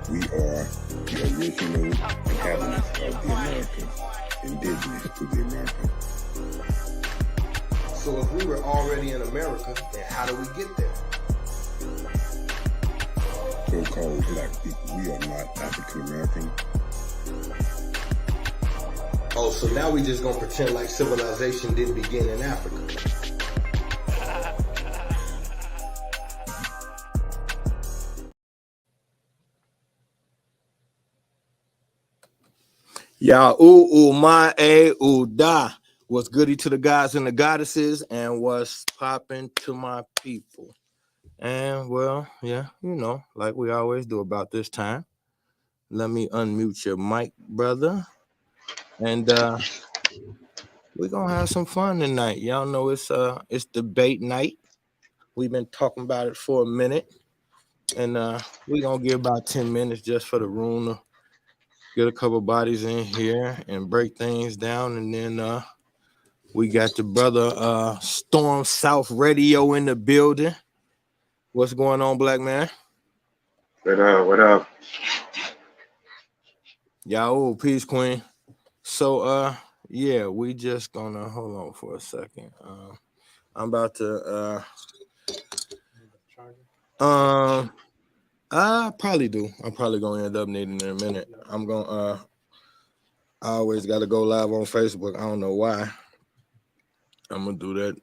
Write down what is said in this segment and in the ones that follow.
We are the original inhabitants of the Americas, indigenous to the Americas. So if we were already in America, then how do we get there? So-called black people, we are not African American. Oh, so now we just gonna pretend like civilization didn't begin in Africa. Ya ma da. What's goody to the gods and the goddesses, and what's popping to my people? And well, yeah, you know, like we always do about this time. Let me unmute your mic, brother. And we're gonna have some fun tonight. Y'all know it's debate night. We've been talking about it for a minute. And we're gonna give about 10 minutes just for the room to get a couple bodies in here and break things down. And then we got the brother Storm South Radio in the building. What's going on, black man? What up? What up? Y'all, peace, queen. So yeah, we just gonna hold on for a second. I'm about to I probably do. I'm probably gonna end up needing it in a minute. I'm gonna I always gotta go live on Facebook. I don't know why. I'm gonna do that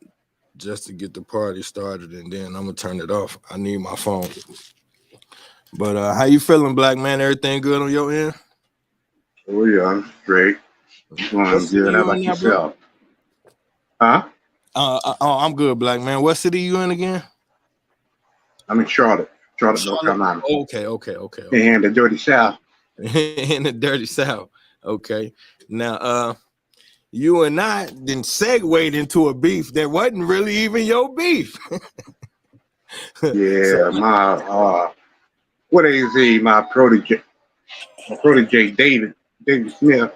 just to get the party started, and then I'm gonna turn it off. I need my phone. But how you feeling, black man? Everything good on your end? Oh yeah, I'm great. Doing good. How about yourself? Huh? I'm good, black man. What city you in again? I'm in Charlotte, North Carolina. Okay. In the dirty South. In the dirty South. Okay. Now, you and I then segued into a beef that wasn't really even your beef. Yeah, my what is he? My protege, David Smith.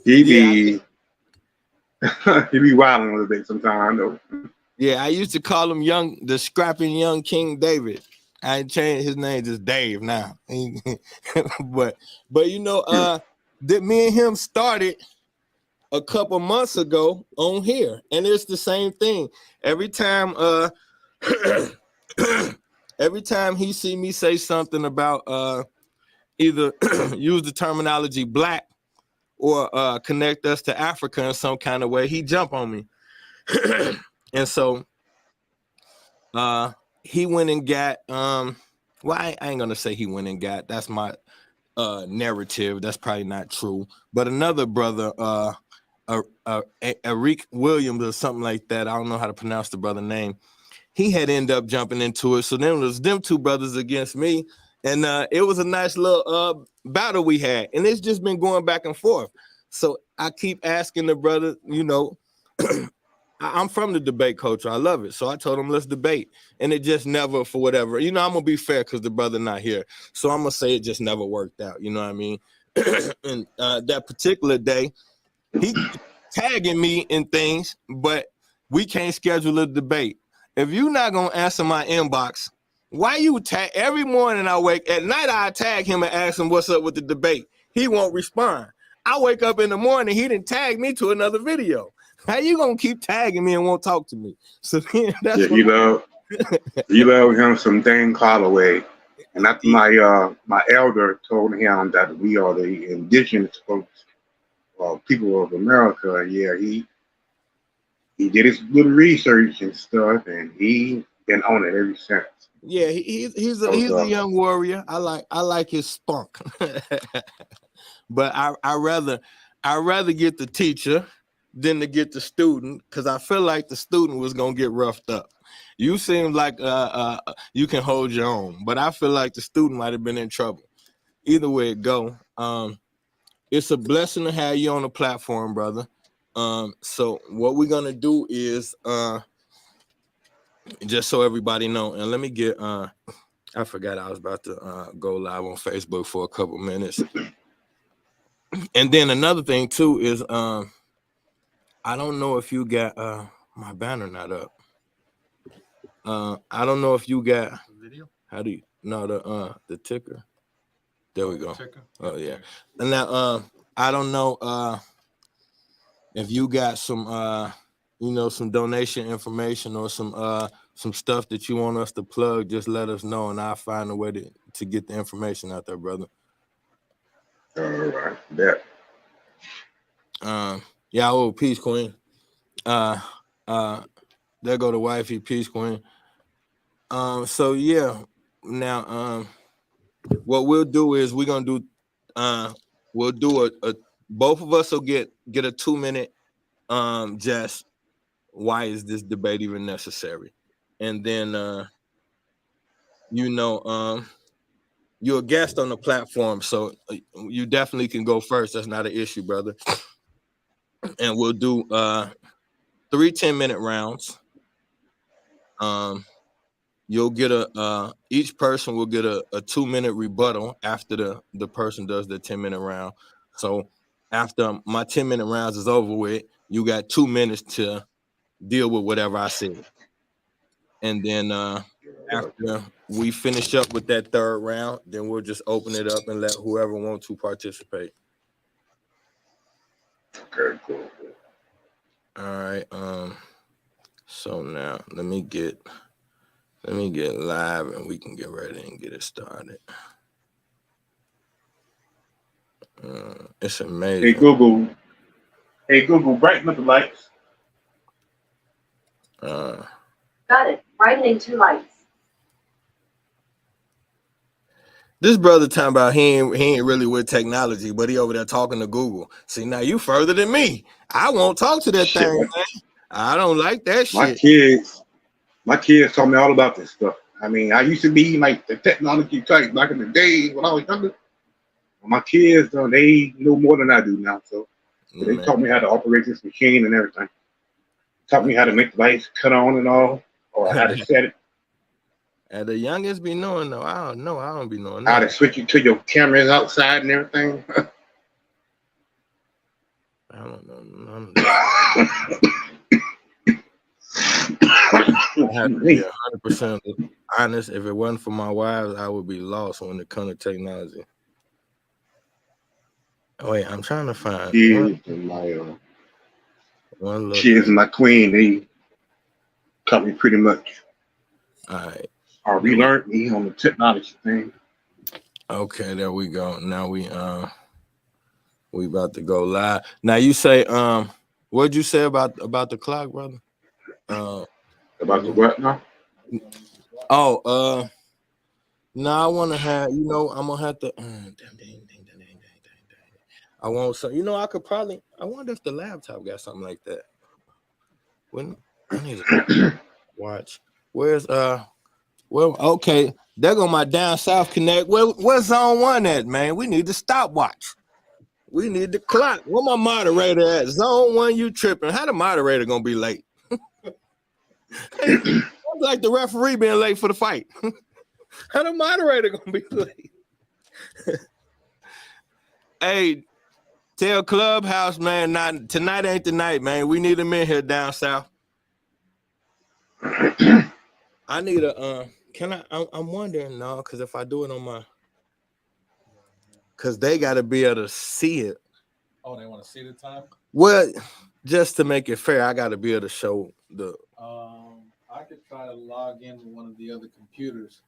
he be wilding a little bit sometimes though. Yeah, I used to call him the scrapping young King David. I changed his name just Dave now. but you know, that me and him started a couple months ago on here, and it's the same thing. Every time every time he see me say something about either use the terminology black or connect us to Africa in some kind of way, he jump on me. And so he went and got well, I ain't gonna say he went and got, that's my narrative, that's probably not true, but another brother, Eric Williams or something like that, I don't know how to pronounce the brother name, he had ended up jumping into it. So then it was them two brothers against me, and it was a nice little battle we had, and it's just been going back and forth. So I keep asking the brother, you know, I'm from the debate culture. I love it. So I told him, let's debate. And it just never, for whatever, you know, I'm going to be fair because the brother not here. So I'm going to say it just never worked out. You know what I mean? And that particular day, he tagging me in things, but we can't schedule a debate. If you're not going to answer my inbox, why you tag? Every morning I wake, at night I tag him and ask him what's up with the debate. He won't respond. I wake up in the morning, he didn't tag me to another video. How you gonna keep tagging me and won't talk to me? So then that's yeah, you love him some Dane Calloway, and after my elder told him that we are the indigenous folks, people of America. Yeah, he did his little research and stuff, and he been on it ever since. Yeah, he's a young warrior. I like his spunk, but I rather get the teacher than to get the student, because I feel like the student was gonna get roughed up. You seem like you can hold your own, but I feel like the student might have been in trouble. Either way it go, it's a blessing to have you on the platform, brother. So what we're gonna do is just so everybody know, and let me get I forgot I was about to go live on Facebook for a couple minutes. And then another thing too is I don't know if you got my banner not up. I don't know if you got video. How do you no the ticker? There we go. Ticker. Oh yeah. And now I don't know if you got some some donation information or some stuff that you want us to plug, just let us know and I'll find a way to get the information out there, brother. All right, that. Yeah, oh, peace, Queen. There go the wifey, peace, Queen. So yeah, now what we'll do is we're gonna do we'll do a both of us will get a 2-minute just why is this debate even necessary, and then you're a guest on the platform, so you definitely can go first. That's not an issue, brother. And we'll do 3 10-minute rounds. You'll get each person will get a 2-minute rebuttal after the person does the 10-minute round. So after my 10-minute rounds is over with, you got 2 minutes to deal with whatever I said. And then after we finish up with that third round, then we'll just open it up and let whoever wants to participate. Okay, cool. All right. So now let me get live and we can get ready and get it started. It's amazing. Hey Google, brighten up the lights. Got it. Brightening 2 lights. This brother talking about he ain't really with technology, but he over there talking to Google. See, now you further than me. I won't talk to that thing, man. I don't like that shit. My kids taught me all about this stuff. I mean, I used to be like the technology type back in the day when I was younger. My kids, they know more than I do now. So they taught me how to operate this machine and everything. Taught me how to make the lights cut on and all, or how to set it. And the youngest be knowing though. I don't know. I don't be knowing How that. to switch it to your cameras outside and everything. I don't know none of that. I have to be 100% honest. If it wasn't for my wives, I would be lost when it comes to technology. Oh, wait, I'm trying to find one little kids and my queen. They taught me pretty much. All right. Or relearned me on the technology thing. Okay, there we go. Now we about to go live. Now you say what'd you say about the clock, brother? About the what now? Oh, now I want to have, I'm gonna have to. I want some. I could probably. I wonder if the laptop got something like that. When I need to watch. Where's Well, okay. There go my down south connect. Where's zone 1 at, man? We need the stopwatch. We need the clock. Where my moderator at? Zone 1, you tripping? How the moderator gonna be late? Hey, like the referee being late for the fight. How the moderator gonna be late? Hey, tell Clubhouse, man, not tonight ain't the night, man. We need them in here down south. I need a I'm wondering now, because if I do it on my, because they got to be able to see it. Oh, they want to see the time? Well, just to make it fair, I got to be able to show the. I could try to log in to one of the other computers,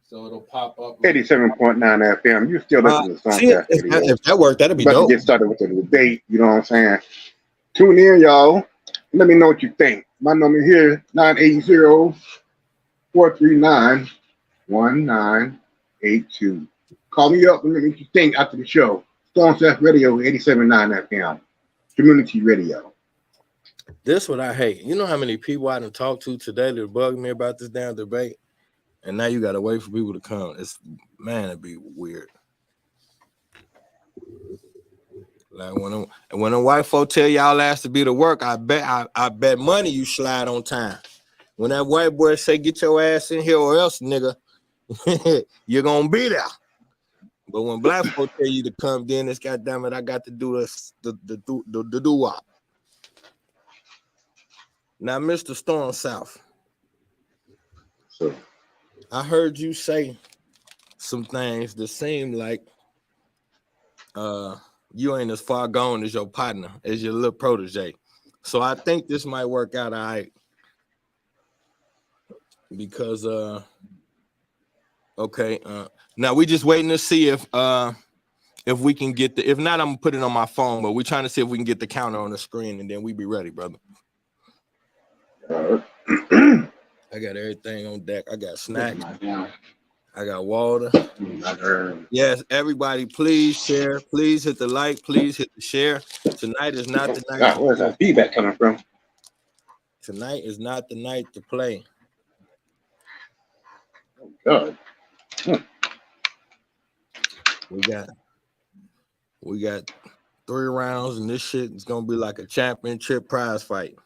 so it'll pop up. 87.9 FM. You still listen to Suncast Radio. If that worked, that'd be dope. Get started with the debate. You know what I'm saying? Tune in, y'all. Let me know what you think. My number here, 980-439-1982. Call me up and let me know what you think after the show. Suncast Radio, 87.9 FM. Community radio. This what I hate. You know how many people I done talked to today that bug me about this damn debate? And now you got to wait for people to come. It'd be weird. Like when a white folk tell y'all ass to be to work, I bet money you slide on time. When that white boy say get your ass in here or else, nigga, you're gonna be there. But when black folk tell you to come, then it's goddamn it, I got to do the doo-wop. Now, Mr. Storm South. So I heard you say some things that seem like you ain't as far gone as your partner, as your little protege. So I think this might work out all right. Because okay, now we just waiting to see if we can get if not, I'm gonna put it on my phone, but we're trying to see if we can get the counter on the screen and then we be ready, brother. I got everything on deck. I got snacks. I got water. Yes, everybody, please share. Please hit the like. Please hit the share. Tonight is not the night. God, where's that feedback coming from? Tonight is not the night to play. Oh, God. We got 3 rounds, and this shit is gonna be like a championship prize fight.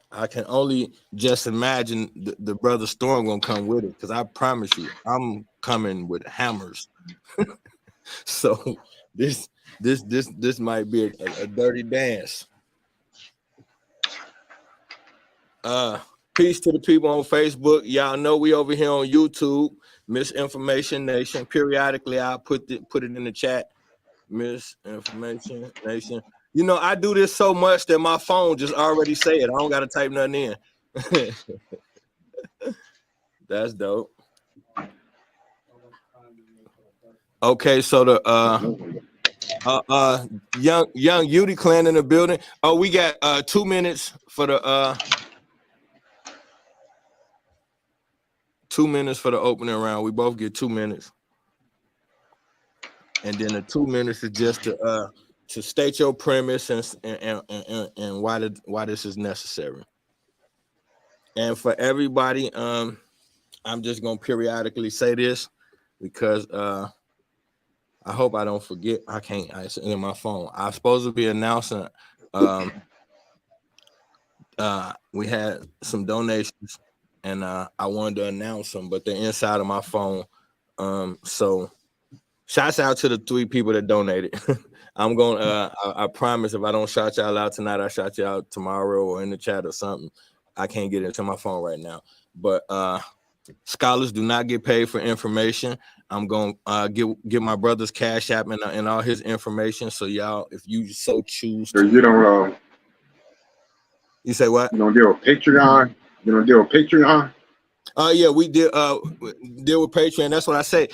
I can only just imagine the brother Storm gonna come with it, because I promise you, I'm coming with hammers. So this might be a dirty dance. Peace to the people on Facebook. Y'all know we over here on YouTube, Misinformation Nation. Periodically, I'll put it in the chat. Misinformation Nation. You know, I do this so much that my phone just already say it. I don't gotta type nothing in. That's dope. Okay, so the young Udy clan in the building. Oh, we got 2 minutes for the 2 minutes for the opening round. We both get 2 minutes. And then the 2 minutes is just to state your premise and why this is necessary. And for everybody, I'm just gonna periodically say this because I hope I don't forget. I can't. It's in my phone. I'm supposed to be announcing. We had some donations, and I wanted to announce them, but they're inside of my phone. So shouts out to the 3 people that donated. I'm going to, I promise if I don't shout y'all out tonight, I shout y'all out tomorrow or in the chat or something. I can't get into my phone right now. But scholars do not get paid for information. I'm going to get my brother's Cash App and all his information. So y'all, if you so choose to. You don't, you say what? You don't deal with Patreon? You don't deal with Patreon? Yeah, we did deal with Patreon. That's what I say.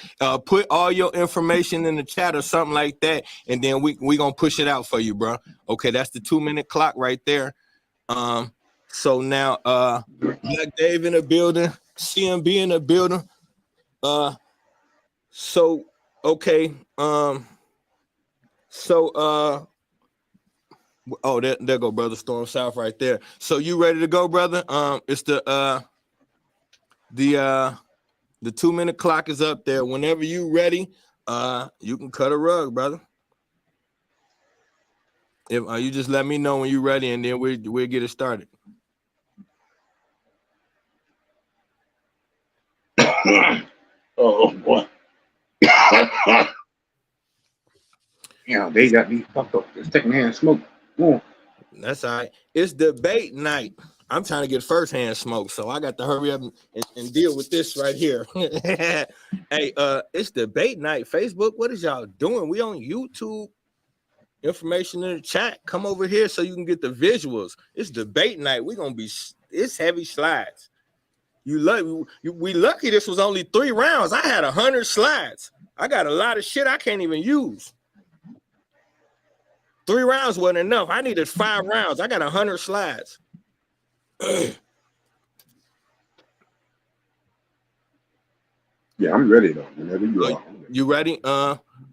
Put all your information in the chat or something like that, and then we gonna push it out for you, bro. Okay, that's the 2-minute clock right there. So now Black Dave in the building, CMB in the building. So okay. Oh, there go brother Storm South right there. So you ready to go, brother? It's the 2-minute clock is up there. Whenever you ready, you can cut a rug, brother. If you just let me know when you're ready, and then we'll get it started. Oh boy. Yeah, they got me fucked up. It's secondhand smoke. Ooh. That's all right. It's debate night. I'm trying to get firsthand smoke, so I got to hurry up and deal with this right here. Hey, it's debate night. Facebook, what is y'all doing? We on YouTube. Information in the chat. Come over here so you can get the visuals. It's debate night. It's heavy slides. We lucky this was only 3 rounds. I had 100 slides. I got a lot of shit I can't even use. 3 rounds wasn't enough. I needed 5 rounds. I got 100 slides. Yeah, I'm ready though. Whenever you are. You ready?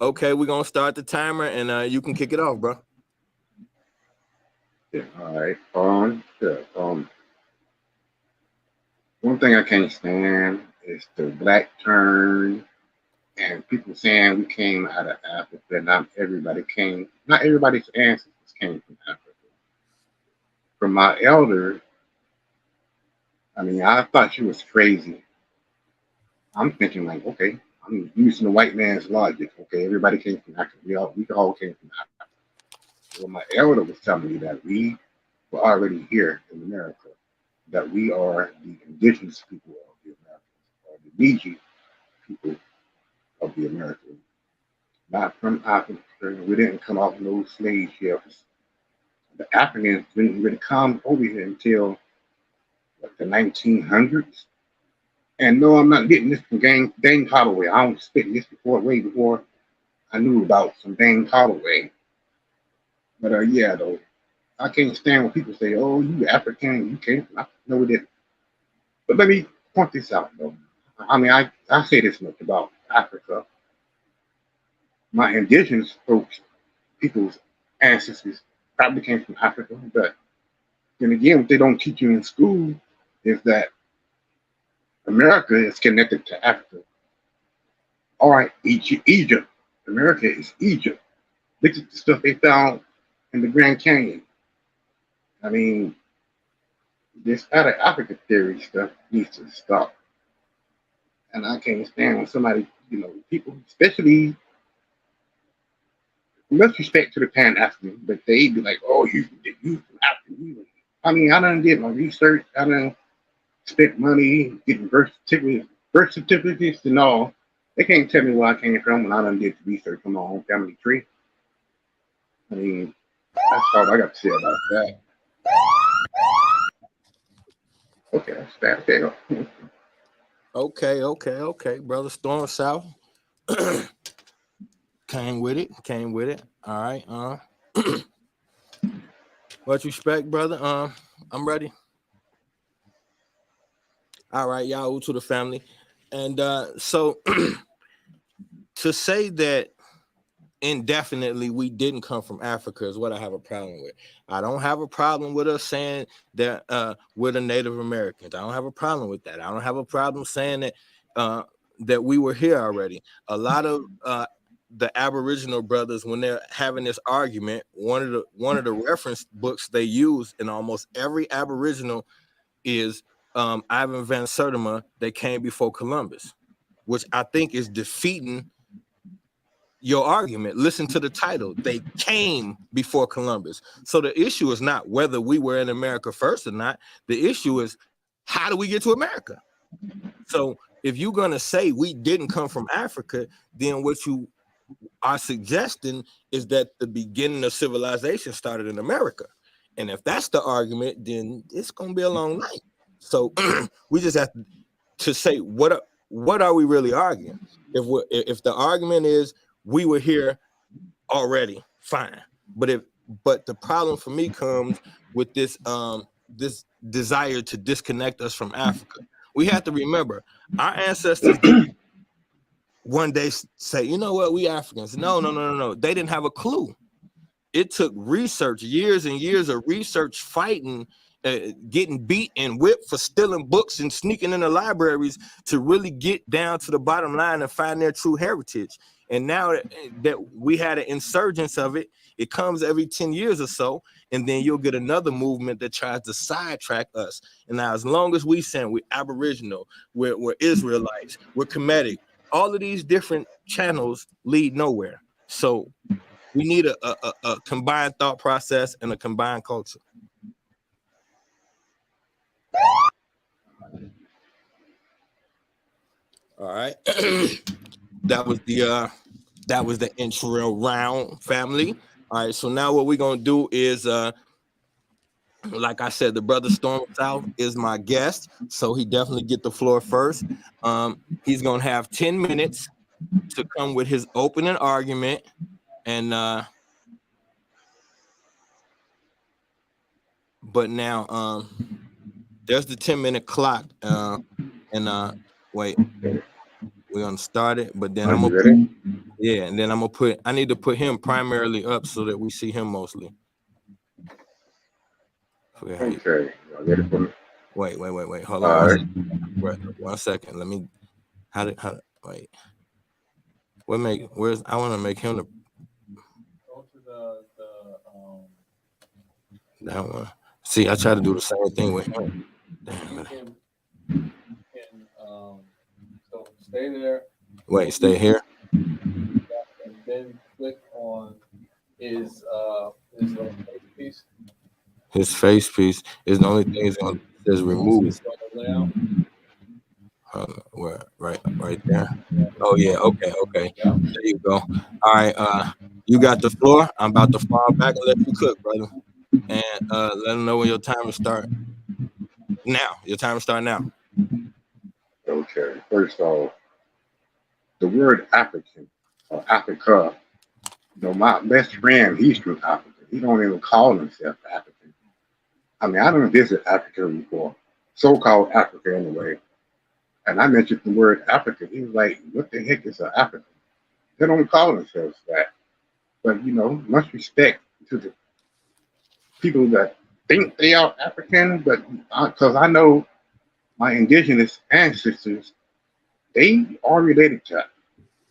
Okay, we're gonna start the timer and you can kick it off, bro. Yeah, all right. One thing I can't stand is the black turn and people saying we came out of Africa. Not everybody's ancestors came from Africa. From my elder, I mean, I thought she was crazy. I'm thinking like, okay, I'm using the white man's logic. Okay, everybody came from Africa. We all came from Africa. Well, my elder was telling me that we were already here in America, that we are the indigenous people of the America. Fiji people of the Americas, not from Africa. We didn't come off no slave ships. The Africans didn't really come over here until what, the 1900s. And no, I'm not getting this from Dane Holloway. I don't spit this before, way before I knew about some Dane Holloway. But yeah, though, I can't stand when people say, "Oh, you African, you came from Africa." No, we didn't. But let me point this out, though. I mean, I say this much about Africa. My indigenous folks, people's ancestors probably came from Africa. But then again, what they don't teach you in school is that America is connected to Africa. All right, Egypt. America is Egypt. Look at the stuff they found in the Grand Canyon. I mean, this out of Africa theory stuff needs to stop. And I can't stand when somebody, people, especially much respect to the Pan African, but they be like, "Oh, you from Africa." I mean, I done did my research. I done spent money getting birth certificates and all. They can't tell me where I came from when I done did the research on my own family tree. I mean, that's all I got to say about that. Okay, that's that there. Okay, brother Storm South. Came with it. All right. What you expect, brother? I'm ready. All right, y'all to the family. And so to say that indefinitely we didn't come from Africa is what I have a problem with. I don't have a problem with us saying that we're the Native Americans. I don't have a problem with that. I don't have a problem saying that that we were here already. A lot of the Aboriginal brothers, when they're having this argument, one of the reference books they use in almost every Aboriginal is Ivan Van Sertima, They Came Before Columbus, which I think is defeating your argument. Listen to the title. They came before Columbus. So the issue is not whether we were in America first or not. The issue is, how do we get to America? So if you're going to say we didn't come from Africa, then what you are suggesting is that the beginning of civilization started in America. And if that's the argument, then it's going to be a long night. So we just have to say, what are we really arguing? If the argument is we were here already, fine. But the problem for me comes with this this desire to disconnect us from Africa. We have to remember our ancestors didn't one day say, "You know what, we Africans." No. They didn't have a clue. It took research, years and years of research, fighting, getting beat and whipped for stealing books and sneaking in the libraries to really get down to the bottom line and find their true heritage. And now that we had an insurgence of it, it comes every 10 years or so, and then you'll get another movement that tries to sidetrack us. And now, as long as we say we're Aboriginal, we're Israelites, we're Kemetic, all of these different channels lead nowhere. So we need a combined thought process and a combined culture. All right. That was the intro round, family. All right. So now what we're gonna do is like I said, the brother Storm South is my guest, so he definitely get the floor first. He's gonna have 10 minutes to come with his opening argument, and but now there's the 10-minute clock, and wait, we're gonna start it, but then I'm gonna and then I need to put him primarily up so that we see him mostly. Okay. Wait. Hold on. One second. Let me. Wait. I want to make him the. Go to that one. See, I try to do the same thing with him. So stay there. Wait, stay here. And then click on his face piece. His face piece is the only thing that says remove. Where? Right there. Oh yeah. Okay. There you go. All right. You got the floor. I'm about to fall back and let you cook, brother. And let them know when your time will start. Now. Your time will start now. Okay. First off, the word African or Africa. You know, my best friend, he's from Africa. He don't even call himself African. I mean, I don't visit Africa before, so-called Africa anyway. And I mentioned the word Africa. He was like, "What the heck is an African?" They don't call themselves that. But you know, much respect to the people that think they are African. But because I know my indigenous ancestors, they are related to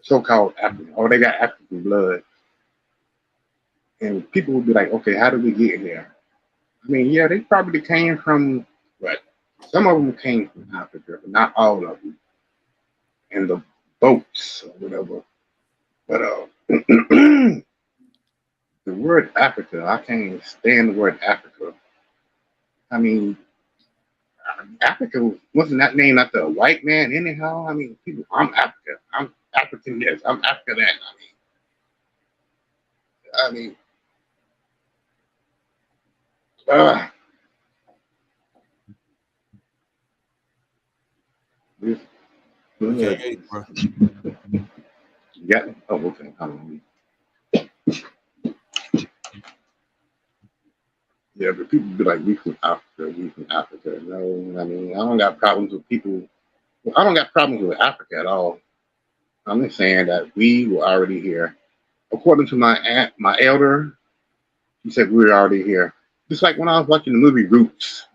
so-called African, or they got African blood. And people would be like, "Okay, how did we get here?" I mean, yeah, they probably came from what? Some of them came from Africa, but not all of them. And the boats or whatever. But the word Africa, I can't even stand the word Africa. I mean, Africa wasn't that named after a white man anyhow? I mean, people, I'm Africa. I'm African this. I'm Africa that. I mean, uh, this, We can't hear you, bro. yeah. Oh, okay. Hold on. Yeah, but people be like, we from Africa, we from Africa. No, I mean, I don't got problems with people. Well, I don't got problems with Africa at all. I'm just saying that we were already here. According to my aunt, my elder, she said we were already here. Just like when I was watching the movie Roots,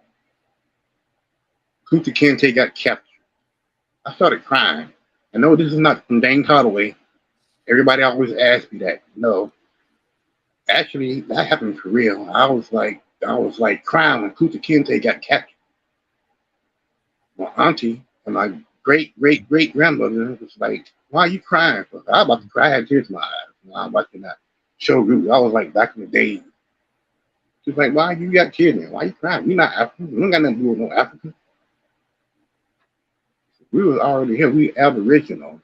Kunta Kinte got captured. I started crying. I know this is not from Dane Calloway. Everybody always asks me that. No, actually, that happened for real. I was like crying when Kunta Kinte got captured. My auntie and my great grandmother was like, "Why are you crying?" For? I was about to cry. I had tears in my eyes. I'm watching that show. I was like back in the day. She's like, "Why you got tears in? Why you crying? We not African. We don't got nothing to do with no African. We was already here. We Aboriginal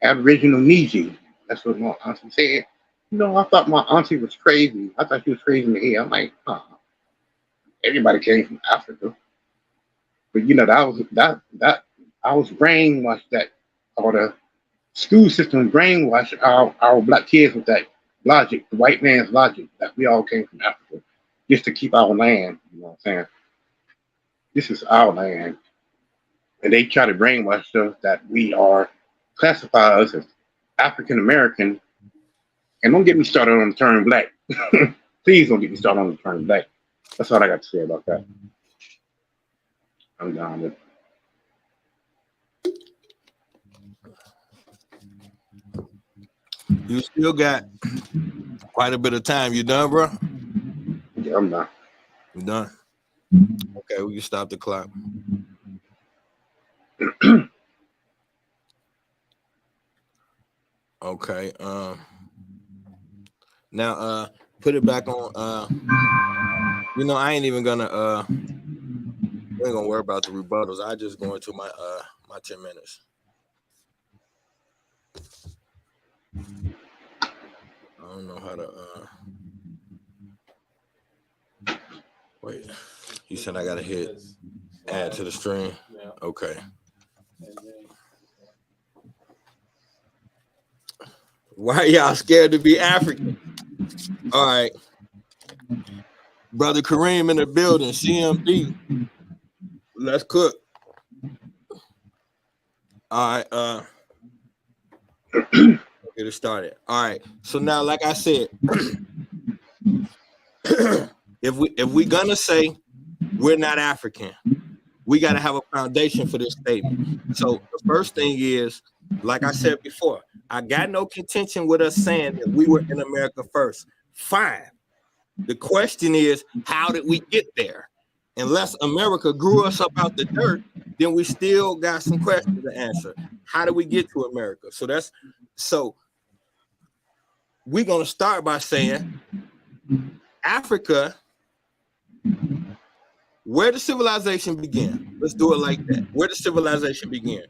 Niji." That's what my auntie said. You know, I thought my auntie was crazy. I thought she was crazy in the head. I'm like, everybody came from Africa. But you know, that I was brainwashed that, or the school system brainwashed our black kids with that logic, the white man's logic, that we all came from Africa just to keep our land. You know what I'm saying? This is our land. And they try to brainwash us that we are classify us as African American. And don't get me started on the term black. Please don't get me started on the term black. That's all I got to say about that. I'm done with it. You still got quite a bit of time. You done, bro? Yeah, I'm done. You done? Okay, we can stop the clock. Okay. Now put it back on. You know, I ain't even gonna we ain't gonna worry about the rebuttals. I just go into my my 10 minutes. I don't know how to wait. You said I gotta hit add to the stream. Yeah. Okay. And then Why y'all scared to be African? All right. Brother Kareem in the building, CMD. Let's cook. All right, get it started. All right. So now, like I said, if we gonna say we're not African, we gotta have a foundation for this statement. So the first thing is, like I said before, I got no contention with us saying that we were in America first. Fine. The question is, how did we get there? Unless America grew us up out the dirt, then we still got some questions to answer. How did we get to America? So we're gonna start by saying Africa where the civilization began. Let's do it like that. Where the civilization began.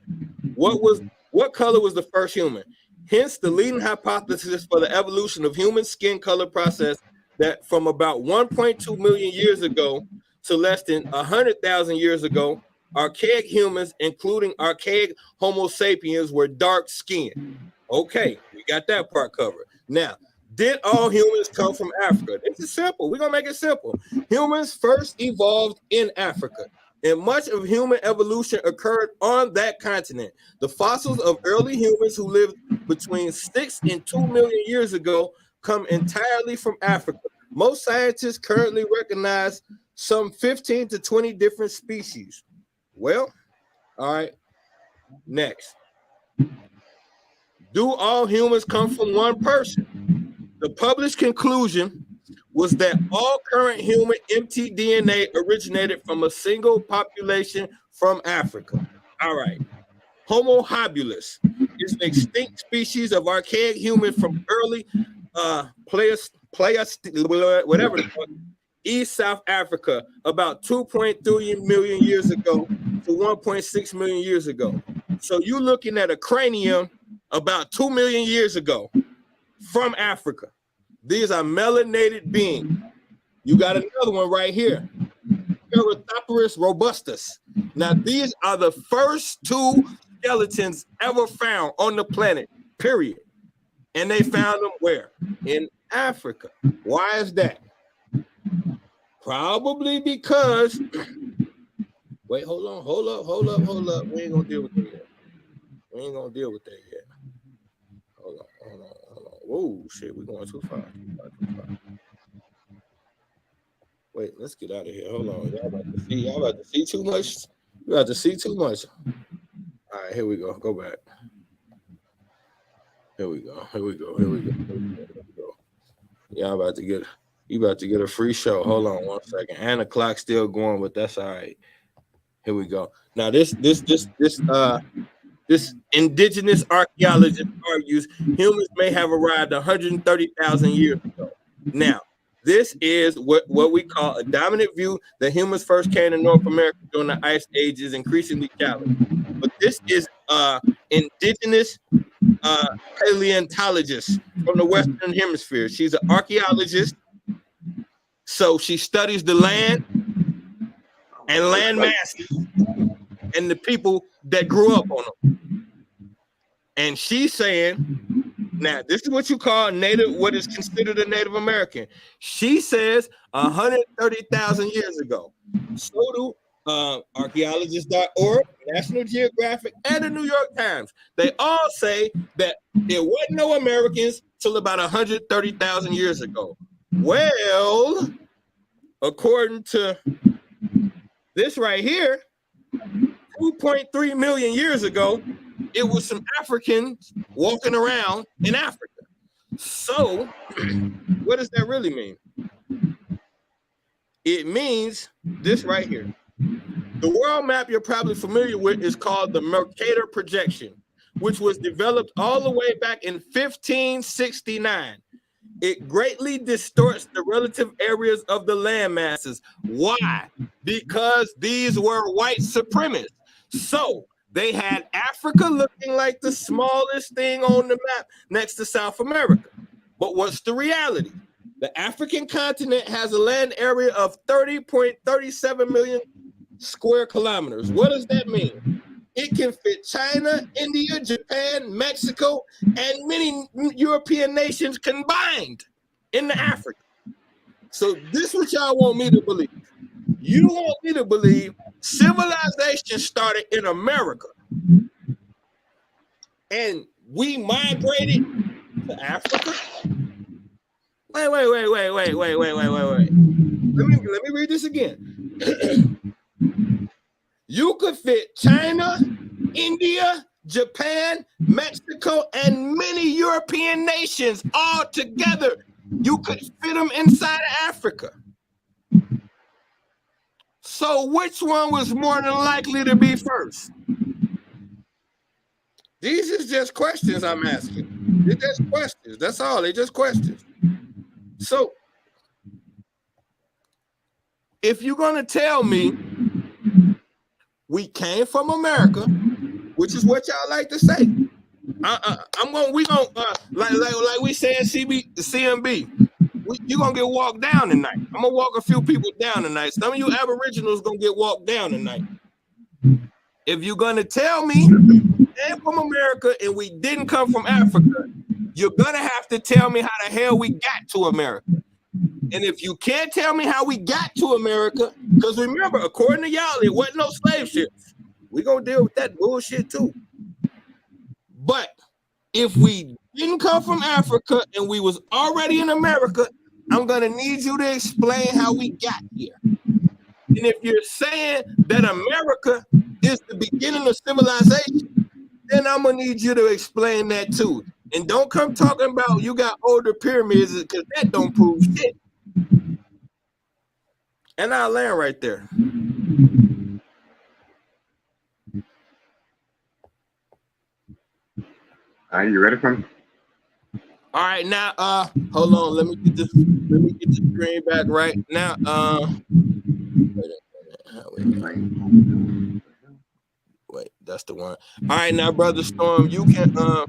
What color was the first human? Hence, the leading hypothesis for the evolution of human skin color process that from about 1.2 million years ago to less than 100,000 years ago, archaic humans, including archaic Homo sapiens, were dark skinned. Okay, we got that part covered. Now, did all humans come from Africa? This is simple. We're going to make it simple. Humans first evolved in Africa, and much of human evolution occurred on that continent. The fossils of early humans who lived between 6 and 2 million years ago come entirely from Africa. Most scientists currently recognize some 15 to 20 different species. Well, all right, next. Do all humans come from one person? The published conclusion was that all current human mtDNA originated from a single population from Africa. All right. Homo habilis is an extinct species of archaic human from early whatever East South Africa about 2.3 million years ago to 1.6 million years ago. So you're looking at a cranium about 2 million years ago from Africa. These are melanated beings. You got another one right here, Paranthropus robustus. Now, these are the first two skeletons ever found on the planet, period. And they found them where? In Africa. Why is that? Probably because, wait, hold up. We ain't gonna deal with that yet. Hold on. Whoa, shit, we're going too far. Wait, let's get out of here. Hold on. Y'all about to see too much. You about to see too much. All right, here we go. Go back. Here we go. Y'all about to get a free show. Hold on 1 second. And the clock's still going, but that's all right. Here we go. Now this indigenous archaeologist argues humans may have arrived 130,000 years ago. Now, this is what we call a dominant view that humans first came to North America during the Ice Age is increasingly challenged. But this is indigenous paleontologist from the Western Hemisphere. She's an archaeologist, so she studies the land and land masses and the people that grew up on them. And she's saying, now this is what you call native, what is considered a Native American. She says 130,000 years ago. So do archaeologists.org, National Geographic, and the New York Times. They all say that there wasn't no Americans till about 130,000 years ago. Well, according to this right here, 2.3 million years ago, it was some Africans walking around in Africa. So, what does that really mean? It means this right here. The world map you're probably familiar with is called the Mercator projection, which was developed all the way back in 1569. It greatly distorts the relative areas of the land masses. Why? Because these were white supremacists. So they had Africa looking like the smallest thing on the map next to South America. But what's the reality? The African continent has a land area of 30.37 million square kilometers. What does that mean? It can fit China, India, Japan, Mexico, and many European nations combined in Africa. So this is what y'all want me to believe. You want me to believe civilization started in America and we migrated to Africa? Wait. Let me read this again. You could fit China, India, Japan, Mexico, and many European nations all together. You could fit them inside of Africa. So which one was more than likely to be first? These is just questions I'm asking. They're just questions. That's all. They're just questions. So if you're gonna tell me we came from America, which is what y'all like to say, like we said CMB. You're gonna get walked down tonight. I'm gonna walk a few people down tonight. Some of you Aboriginals gonna get walked down tonight. If you're gonna tell me we came from America and we didn't come from Africa, you're gonna have to tell me how the hell we got to America. And if you can't tell me how we got to America, because remember, according to y'all, it wasn't no slave ships. We're gonna deal with that bullshit too. But if we didn't come from Africa and we was already in America, I'm gonna need you to explain how we got here. And if you're saying that America is the beginning of civilization, then I'm gonna need you to explain that too. And don't come talking about you got older pyramids, because that don't prove shit. And I'll land right there. Are you ready for me? All right, now hold on, let me get the screen back right now. Wait, that's the one. All right, now, Brother Storm, you can have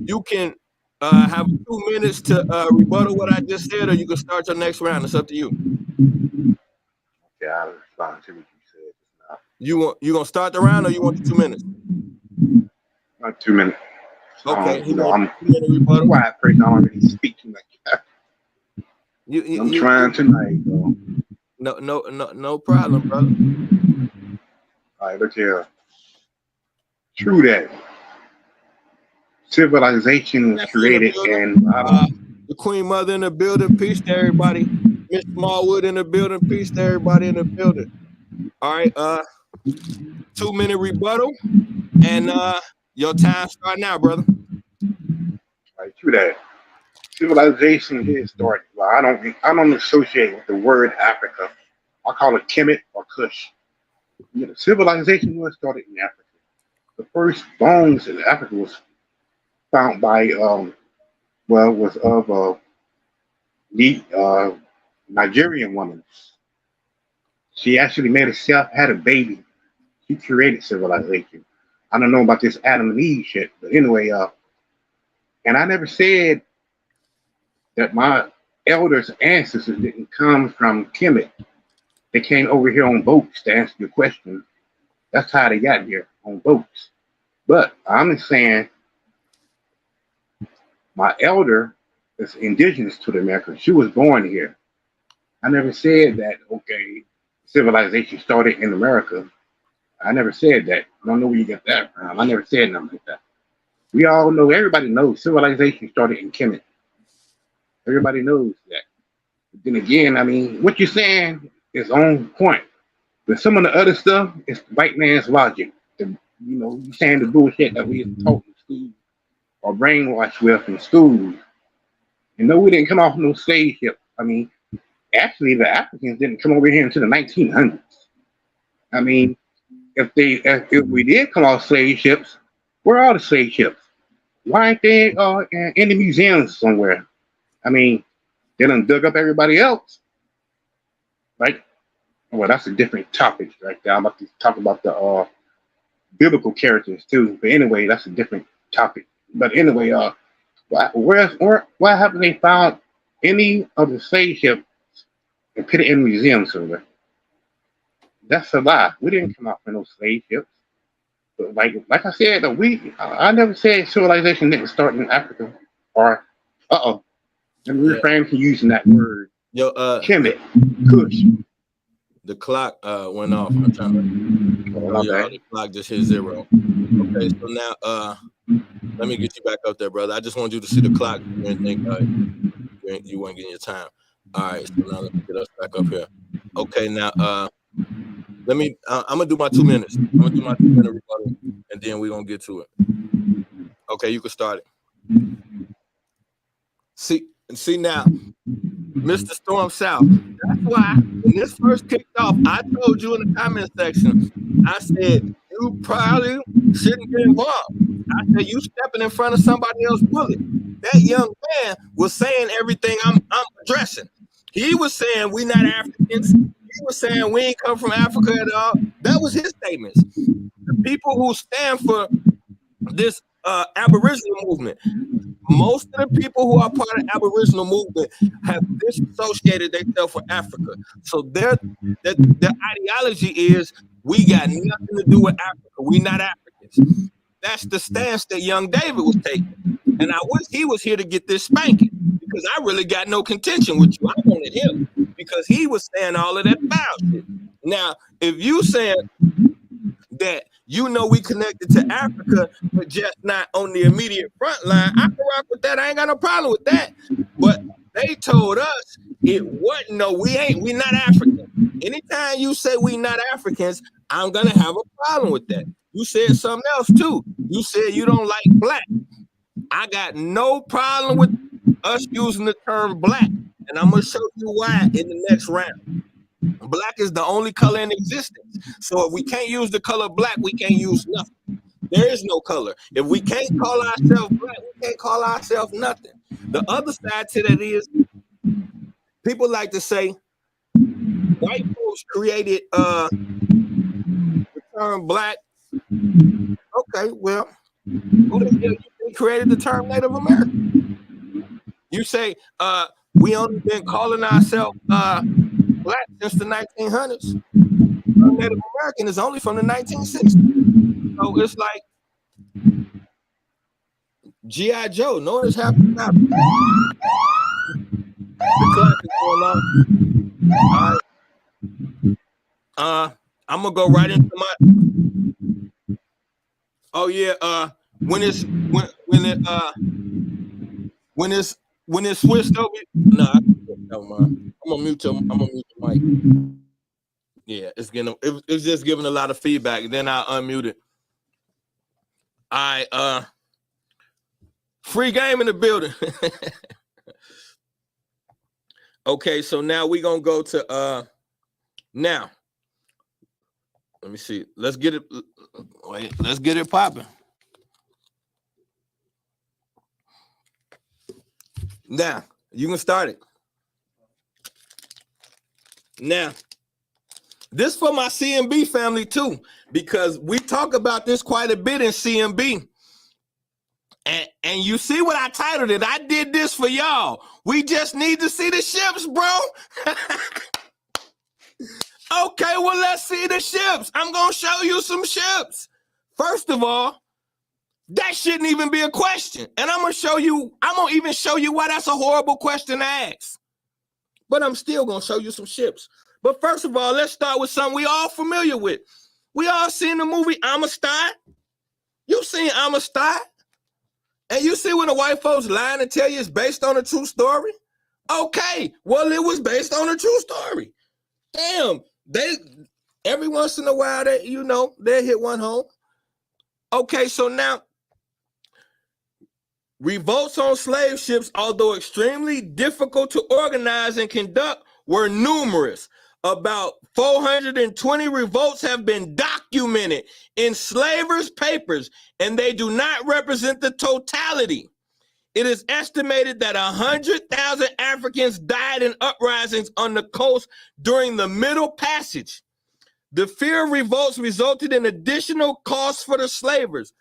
2 minutes to rebuttal what I just said, or you can start your next round. It's up to you. Okay, I'll respond to what you said just now. You gonna start the round, or you want the 2 minutes? 2 minutes. Okay, I'm 2 minute rebuttal. quiet person. I don't really speak too much. I'm trying tonight, though. No problem, brother. All right, look here. True that. Civilization was created in the Queen Mother in the building. Peace to everybody. Miss Smallwood in the building. Peace to everybody in the building. All right, 2 minute rebuttal, and your time start now, brother. All right, true that. Civilization here started. Well, I don't associate with the word Africa. I call it Kemet or Kush. You know, civilization was started in Africa. The first bones in Africa was found by was of a Nigerian woman. She actually made herself, had a baby. She created civilization. I don't know about this Adam and Eve shit, but anyway, and I never said that my elders' ancestors didn't come from Kemet. They came over here on boats to answer your question. That's how they got here, on boats. But I'm saying my elder is indigenous to the Americas. She was born here. I never said that, okay, civilization started in America. I never said that. I don't know where you get that from. I never said nothing like that. We all know, everybody knows civilization started in Kemet. Everybody knows that. But then again, I mean, what you're saying is on point. But some of the other stuff is white man's logic. You saying the bullshit that we taught in school or brainwashed with in school. And no, we didn't come off no slave ship. I mean, actually, the Africans didn't come over here until the 1900s. I mean, if we did come off slave ships, where are the slave ships? Why aren't they in the museums somewhere? I mean, they done dug up everybody else, right? Well, that's a different topic right there. I'm about to talk about the biblical characters too. But anyway, that's a different topic. But anyway, why haven't they found any of the slave ships and put it in museums somewhere? That's a lie. We didn't come out from those slave ships. But like I said, I never said civilization didn't start in Africa. Or let me refrain from using that word. Kemet, Kush. The clock went off. I'm trying to. The clock just hit 0. Okay, so now let me get you back up there, brother. I just want you to see the clock. You didn't think you weren't getting your time. All right, so now let me get us back up here. Okay, now let me. I'm gonna do my 2 minutes. I'm gonna do my 2 minute rebuttal, and then we're gonna get to it. Okay, you can start it. See now, Mr. Storm South. That's why when this first kicked off, I told you in the comment section, I said you probably shouldn't get involved. I said you stepping in front of somebody else's bullet. That young man was saying everything I'm addressing. He was saying we not Africans. he was saying we ain't come from Africa at all. That was his statements. The people who stand for this Aboriginal movement, most of the people who are part of the Aboriginal movement have disassociated themselves with Africa. So their ideology is we got nothing to do with Africa. We not Africans. That's the stance that young David was taking. And I wish he was here to get this spanking, because I really got no contention with you. I wanted him because he was saying all of that foul shit. Now, if you saying that we connected to Africa, but just not on the immediate front line, I can rock with that. I ain't got no problem with that. But they told us it wasn't. No, we not African. Anytime you say we not Africans, I'm gonna have a problem with that. You said something else too. You said you don't like black. I got no problem with us using the term black, and I'm gonna show you why in the next round. Black is the only color in existence. So if we can't use the color black, we can't use nothing. There is no color. If we can't call ourselves black, we can't call ourselves nothing. The other side to that is people like to say white folks created the term black. Okay, well, who the hell you created the term Native American? You say we only been calling ourselves black since the 1900s. Native American is only from the 1960s. So it's like G.I. Joe. Notice how the clock is going on. All right. I'm gonna go right into my. Oh yeah. When it's switched over. No, I'm gonna mute the mic. Yeah, it's just giving a lot of feedback. Then I'll unmute it. Free game in the building. Okay, so now we're gonna go to now. Let me see. Let's get it popping. Now, you can start it. Now, this for my CMB family too, because we talk about this quite a bit in CMB. And you see what I titled it? I did this for y'all. We just need to see the ships, bro. Okay, well, let's see the ships. I'm going to show you some ships. First of all, that shouldn't even be a question. And I'm going to even show you why that's a horrible question to ask. But I'm still going to show you some ships. But first of all, let's start with something we all familiar with. We all seen the movie Amistad. You seen Amistad? And you see when the white folks lying and tell you it's based on a true story? Okay, well, it was based on a true story. Damn, every once in a while, they hit one home. Okay, so now, revolts on slave ships, although extremely difficult to organize and conduct, were numerous. About 420 revolts have been documented in slavers' papers, and they do not represent the totality. It is estimated that 100,000 Africans died in uprisings on the coast during the Middle Passage. The fear of revolts resulted in additional costs for the slavers.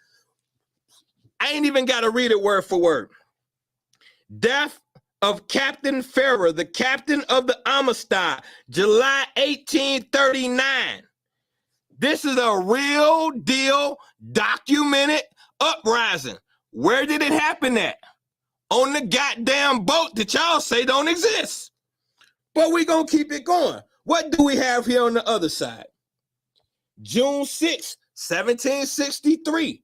I ain't even got to read it word for word. Death of Captain Farrer, the captain of the Amistad, July 1839. This is a real deal documented uprising. Where did it happen at? On the goddamn boat that y'all say don't exist. But we're going to keep it going. What do we have here on the other side? June 6, 1763.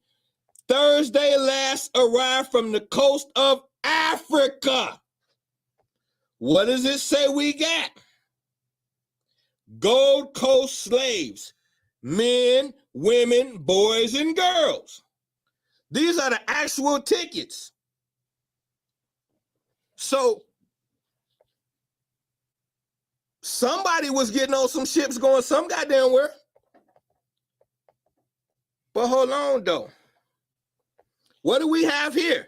Thursday last arrived from the coast of Africa. What does it say we got? Gold Coast slaves, men, women, boys, and girls. These are the actual tickets. So somebody was getting on some ships going some goddamn where. But hold on, though. What do we have here?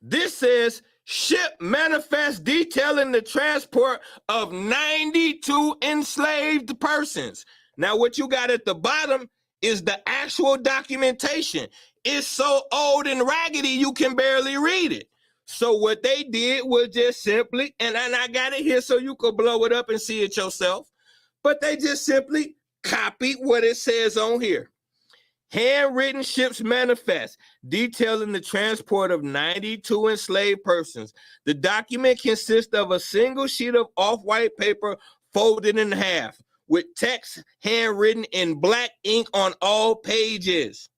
This says ship manifest detailing the transport of 92 enslaved persons. Now, what you got at the bottom is the actual documentation. It's so old and raggedy you can barely read it. So what they did was just simply, and I got it here so you could blow it up and see it yourself, but they just simply copied what it says on here. Handwritten ships manifest detailing the transport of 92 enslaved persons. The document consists of a single sheet of off-white paper folded in half with text handwritten in black ink on all pages.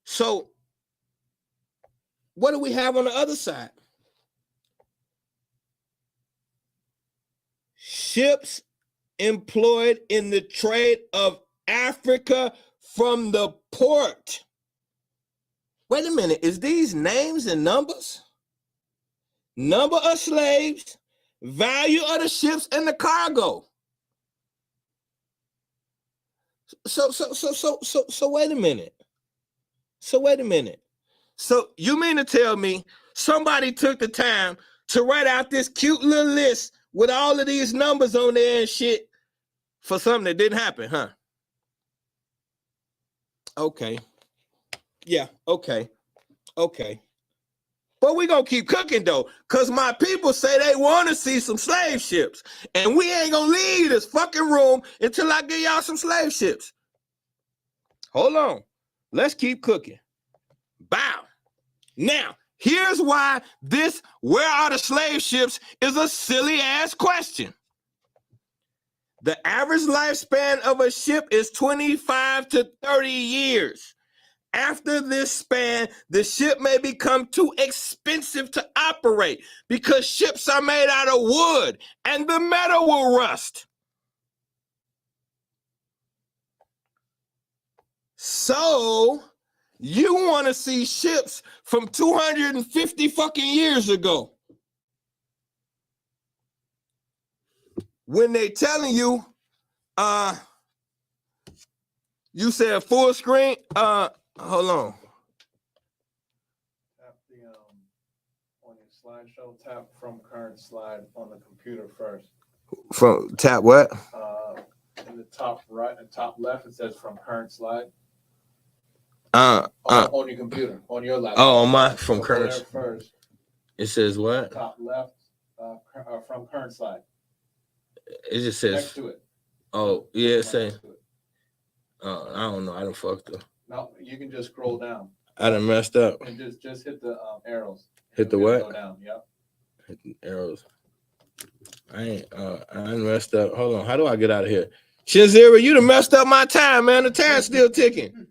So what do we have on the other side? Ships employed in the trade of Africa from the port. Wait a minute, is these names and numbers? Number of slaves, value of the ships and the cargo. So wait a minute. So you mean to tell me somebody took the time to write out this cute little list with all of these numbers on there and shit for something that didn't happen, huh? Okay. Yeah, okay. But we gonna keep cooking though, because my people say they want to see some slave ships. And we ain't gonna leave this fucking room until I get y'all some slave ships. Hold on. Let's keep cooking. Bow. Now, here's why this where are the slave ships is a silly ass question. The average lifespan of a ship is 25 to 30 years. After this span, the ship may become too expensive to operate because ships are made out of wood and the metal will rust. So, you want to see ships from 250 fucking years ago. When they telling you, you said full screen, hold on. Tap the on your slideshow, tap from current slide on the computer first. From tap what? In the top right and top left, it says from current slide. On your computer, on your laptop. Oh, on my from current. There first. It says what? Top left, from current slide. It just says next to it. Oh, yeah, it say. I don't know. I done fucked up. No, you can just scroll down. I done messed up. And just hit the arrows. Hit the what? Go down. Yep. Hit the arrows. I done messed up. Hold on. How do I get out of here? Shazira, you done messed up my time, man. The time's still ticking.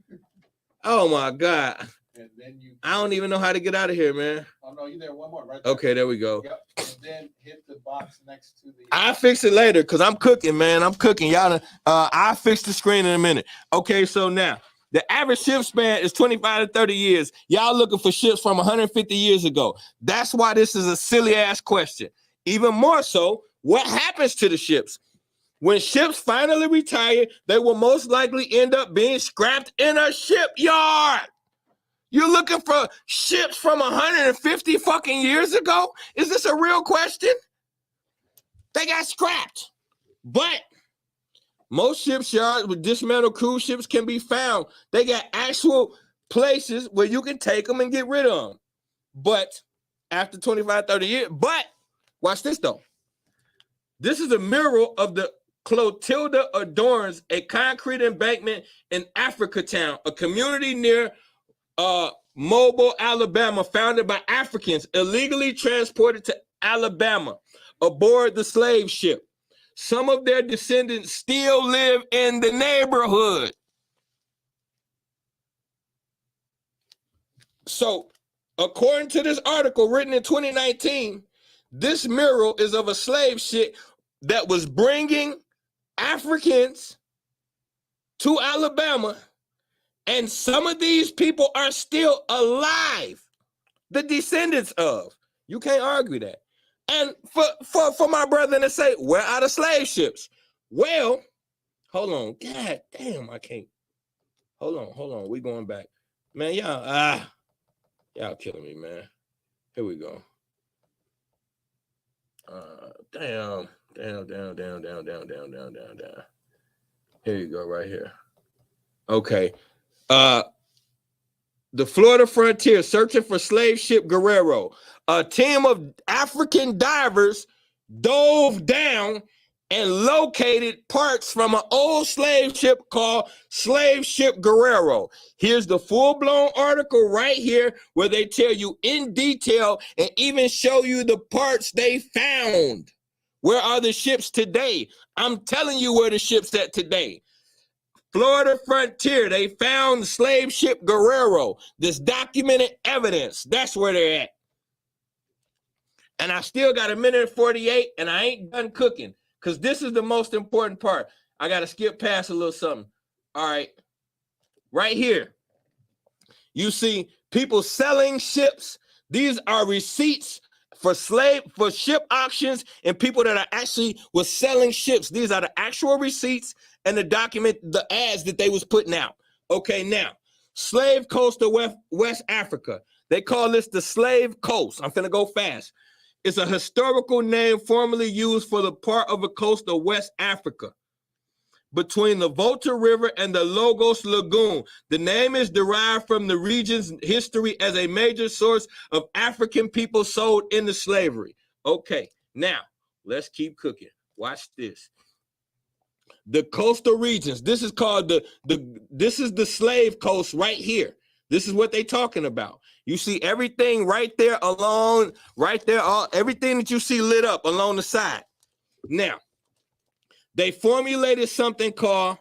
Oh my God. And then I don't even know how to get out of here, man. Oh no, you there. One more, right there. Okay, there we go. Yep. And then hit the box next to the. I'll fix it later because I'm cooking, man. I'm cooking. Y'all, I'll fix the screen in a minute. Okay, so now the average ship span is 25 to 30 years. Y'all looking for ships from 150 years ago. That's why this is a silly ass question. Even more so, what happens to the ships? When ships finally retire, they will most likely end up being scrapped in a shipyard. You're looking for ships from 150 fucking years ago? Is this a real question? They got scrapped. But most shipyards with dismantled cruise ships can be found. They got actual places where you can take them and get rid of them. But after 25, 30 years, but watch this though. This is a mural of the Clotilda adorns a concrete embankment in Africa Town, a community near Mobile, Alabama, founded by Africans illegally transported to Alabama aboard the slave ship. Some of their descendants still live in the neighborhood. So, according to this article written in 2019, this mural is of a slave ship that was bringing Africans to Alabama. And some of these people are still alive, the descendants of. You can't argue that. And for my brother to say, where are the slave ships? Well, hold on. God damn, I can't. Hold on. We going back. Man, y'all, Y'all killing me, man. Here we go. Damn. Here you go, right here. Okay. The Florida frontier searching for slave ship Guerrero. A team of African divers dove down and located parts from an old slave ship called Slave Ship Guerrero. Here's the full-blown article right here where they tell you in detail and even show you the parts they found. Where are the ships today? I'm telling you where the ship's at today. Florida frontier, they found the slave ship Guerrero. This documented evidence. That's where they're at. And I still got a minute and 48, and I ain't done cooking because this is the most important part. I got to skip past a little something. All right. Right here. You see people selling ships. These are receipts for ship auctions and people that are actually was selling ships. These are the actual receipts and the document, the ads that they was putting out. Okay, now, slave coast of West Africa. They call this the slave coast. I'm finna go fast. It's a historical name formerly used for the part of the coast of West Africa between the Volta River and the Lagos Lagoon. The name is derived from the region's history as a major source of African people sold into slavery. Okay, now let's keep cooking. Watch this. The coastal regions. This is called this is the slave coast right here. This is what they're talking about. You see everything right there along, right there, everything that you see lit up along the side. Now, they formulated something called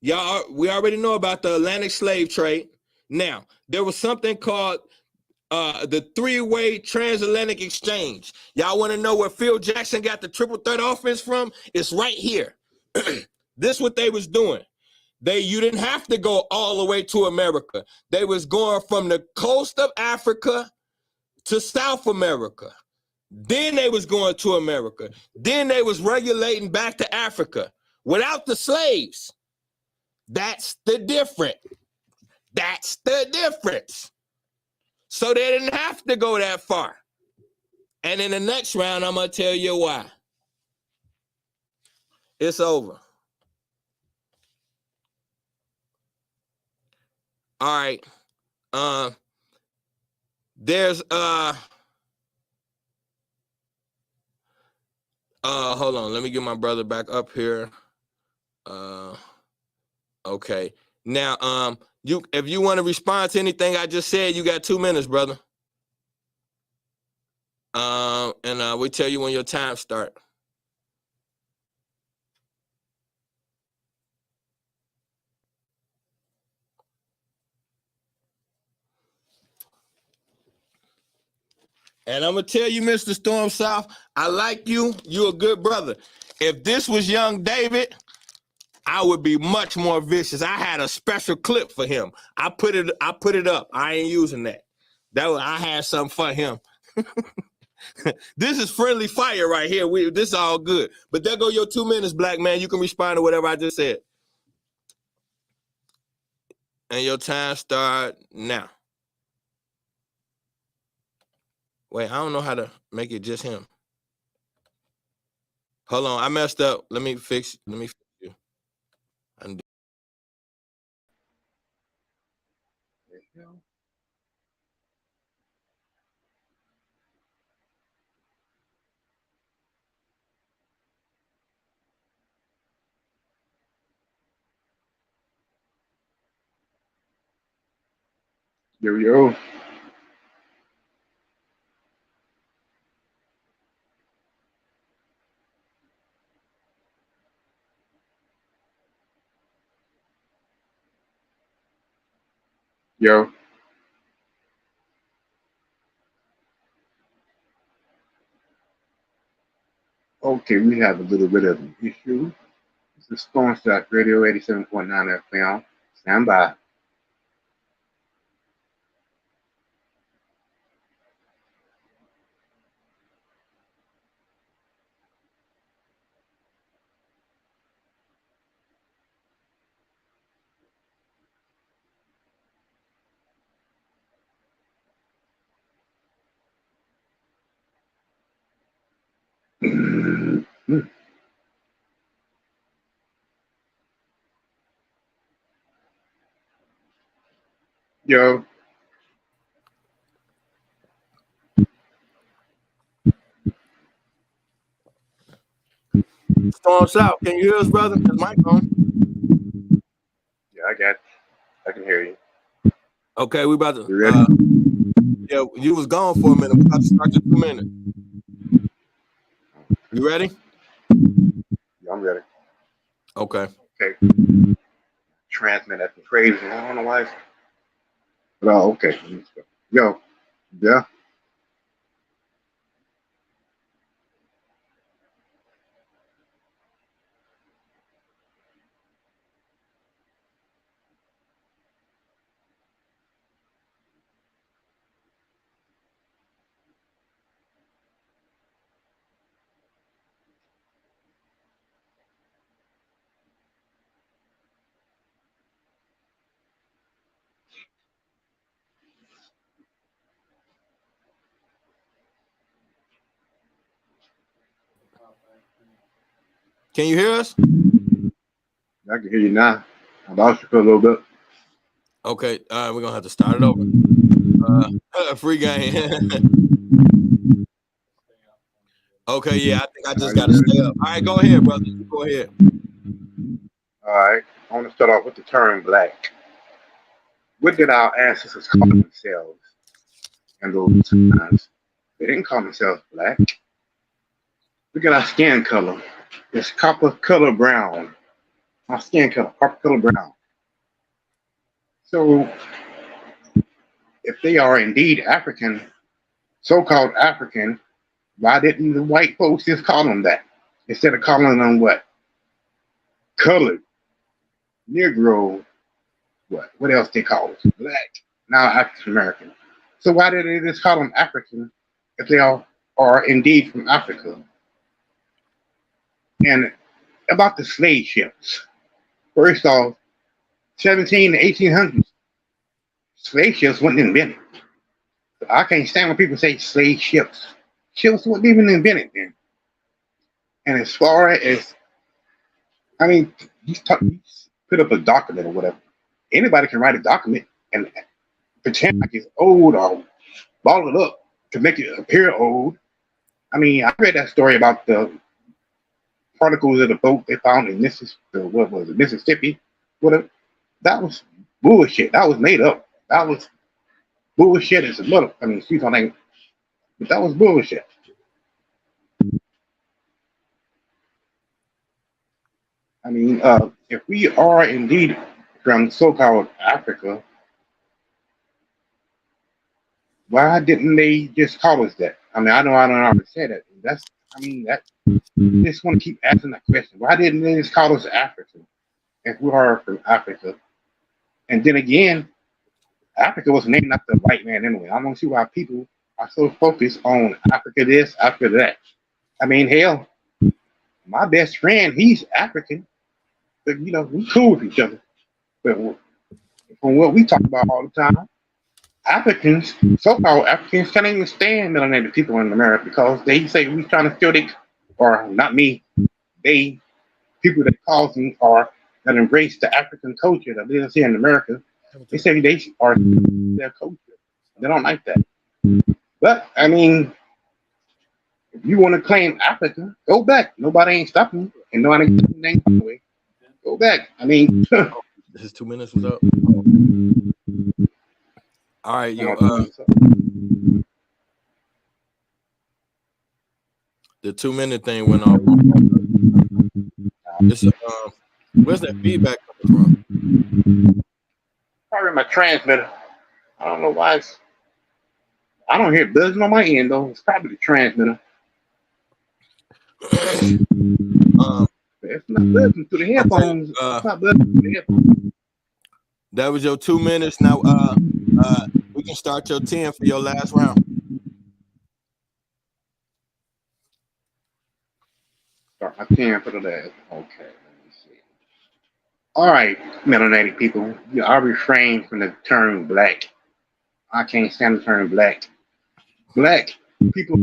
we already know about the Atlantic slave trade. Now, there was something called the three-way transatlantic exchange. Y'all want to know where Phil Jackson got the triple threat offense from? It's right here. This is what they was doing. You didn't have to go all the way to America. They was going from the coast of Africa to South America. Then they was going to America. Then they was regulating back to Africa without the slaves. That's the difference. That's the difference. So they didn't have to go that far. And in the next round, I'm going to tell you why. It's over. All right. There's hold on, let me get my brother back up here. Okay. Now, if you want to respond to anything I just said, you got 2 minutes, brother. And we'll tell you when your time start. And I'm going to tell you, Mr. Storm South, I like you. You're a good brother. If this was young David, I would be much more vicious. I had a special clip for him. I put it up. I ain't using that. I had something for him. This is friendly fire right here. This is all good. But there go your 2 minutes, black man. You can respond to whatever I just said. And your time start now. Wait, I don't know how to make it just him. Hold on, I messed up. Let me fix you. Undo. Yo. Yo. Okay, we have a little bit of an issue. This is Storm Stack Radio 87.9 FM. Stand by. Yo, Storm South, can you hear us, brother? Is mic on? yeah, I can hear you. Okay, we about to. You ready? Yeah, you was gone for a minute. We about to start in 2 minutes. You ready? Yeah, I'm ready. Okay. Okay. Transmit at the crazy. I don't know why. But okay. Yo, yeah. Can you hear us? I can hear you now. I lost you for a little bit. Okay. We're gonna have to start it over. Free game. Okay, yeah, I think I just gotta stay up. All right, go ahead, brother. Go ahead. All right. I want to start off with the term black. What did our ancestors call themselves in those times? They didn't call themselves black. Look at our skin color. It's copper color brown. Our skin color, copper color brown. So if they are indeed African, so-called African, why didn't the white folks just call them that? Instead of calling them what? Colored, Negro, what else they call it? Black, now African American. So why did they just call them African if they all are indeed from Africa? And about the slave ships. First off, 17 to 1800s, slave ships weren't invented. I can't stand when people say slave ships. Ships weren't even invented then. And as far as, I mean, you put up a document or whatever. Anybody can write a document and pretend like it's old or ball it up to make it appear old. I mean, I read that story about the particles of the boat they found in Mississippi. Whatever. That was bullshit. That was made up. That was bullshit as a mother. I mean, excuse my name, but that was bullshit. I mean, if we are indeed from so-called Africa, why didn't they just call us that? I mean, I don't understand that. That just want to keep asking that question. Why didn't they just call us African if we are from Africa? And then again, Africa was named after a white man anyway. I don't see why people are so focused on Africa this, Africa that. I mean, hell, my best friend, he's African, but we cool with each other. But from what we talk about all the time, Africans, so-called Africans, can't even stand melanated people in America because they say we trying to steal their, or not me, they, people that cause them or that embrace the African culture that lives here in America, they say they are their culture. They don't like that. But I mean, if you want to claim Africa, go back. Nobody ain't stopping you, and nobody ain't stopping you. Go back. I mean, His 2 minutes was up. All right, yo. The 2 minute thing went off. Where's that feedback coming from? Probably my transmitter. I don't know why I don't hear buzzing on my end though. It's probably the transmitter. It's not buzzing through the headphones. Okay, It's not buzzing through the headphones. That was your 2 minutes. Now we can start your 10 for your last round. Start my 10 for the last. Okay, let me see. All right, melanated people. I refrain from the term black. I can't stand the term black. Black people,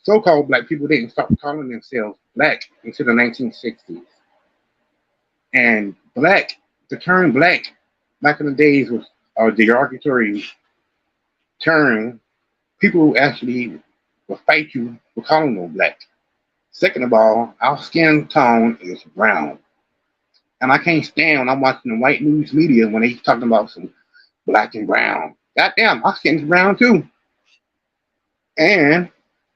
so-called black people, didn't start calling themselves black until the 1960s. And black, the term black, back in the days was derogatory term, people actually will fight you for calling them black. Second of all, our skin tone is brown. And I can't stand when I'm watching the white news media when they talking about some black and brown. Goddamn, my skin's brown too. And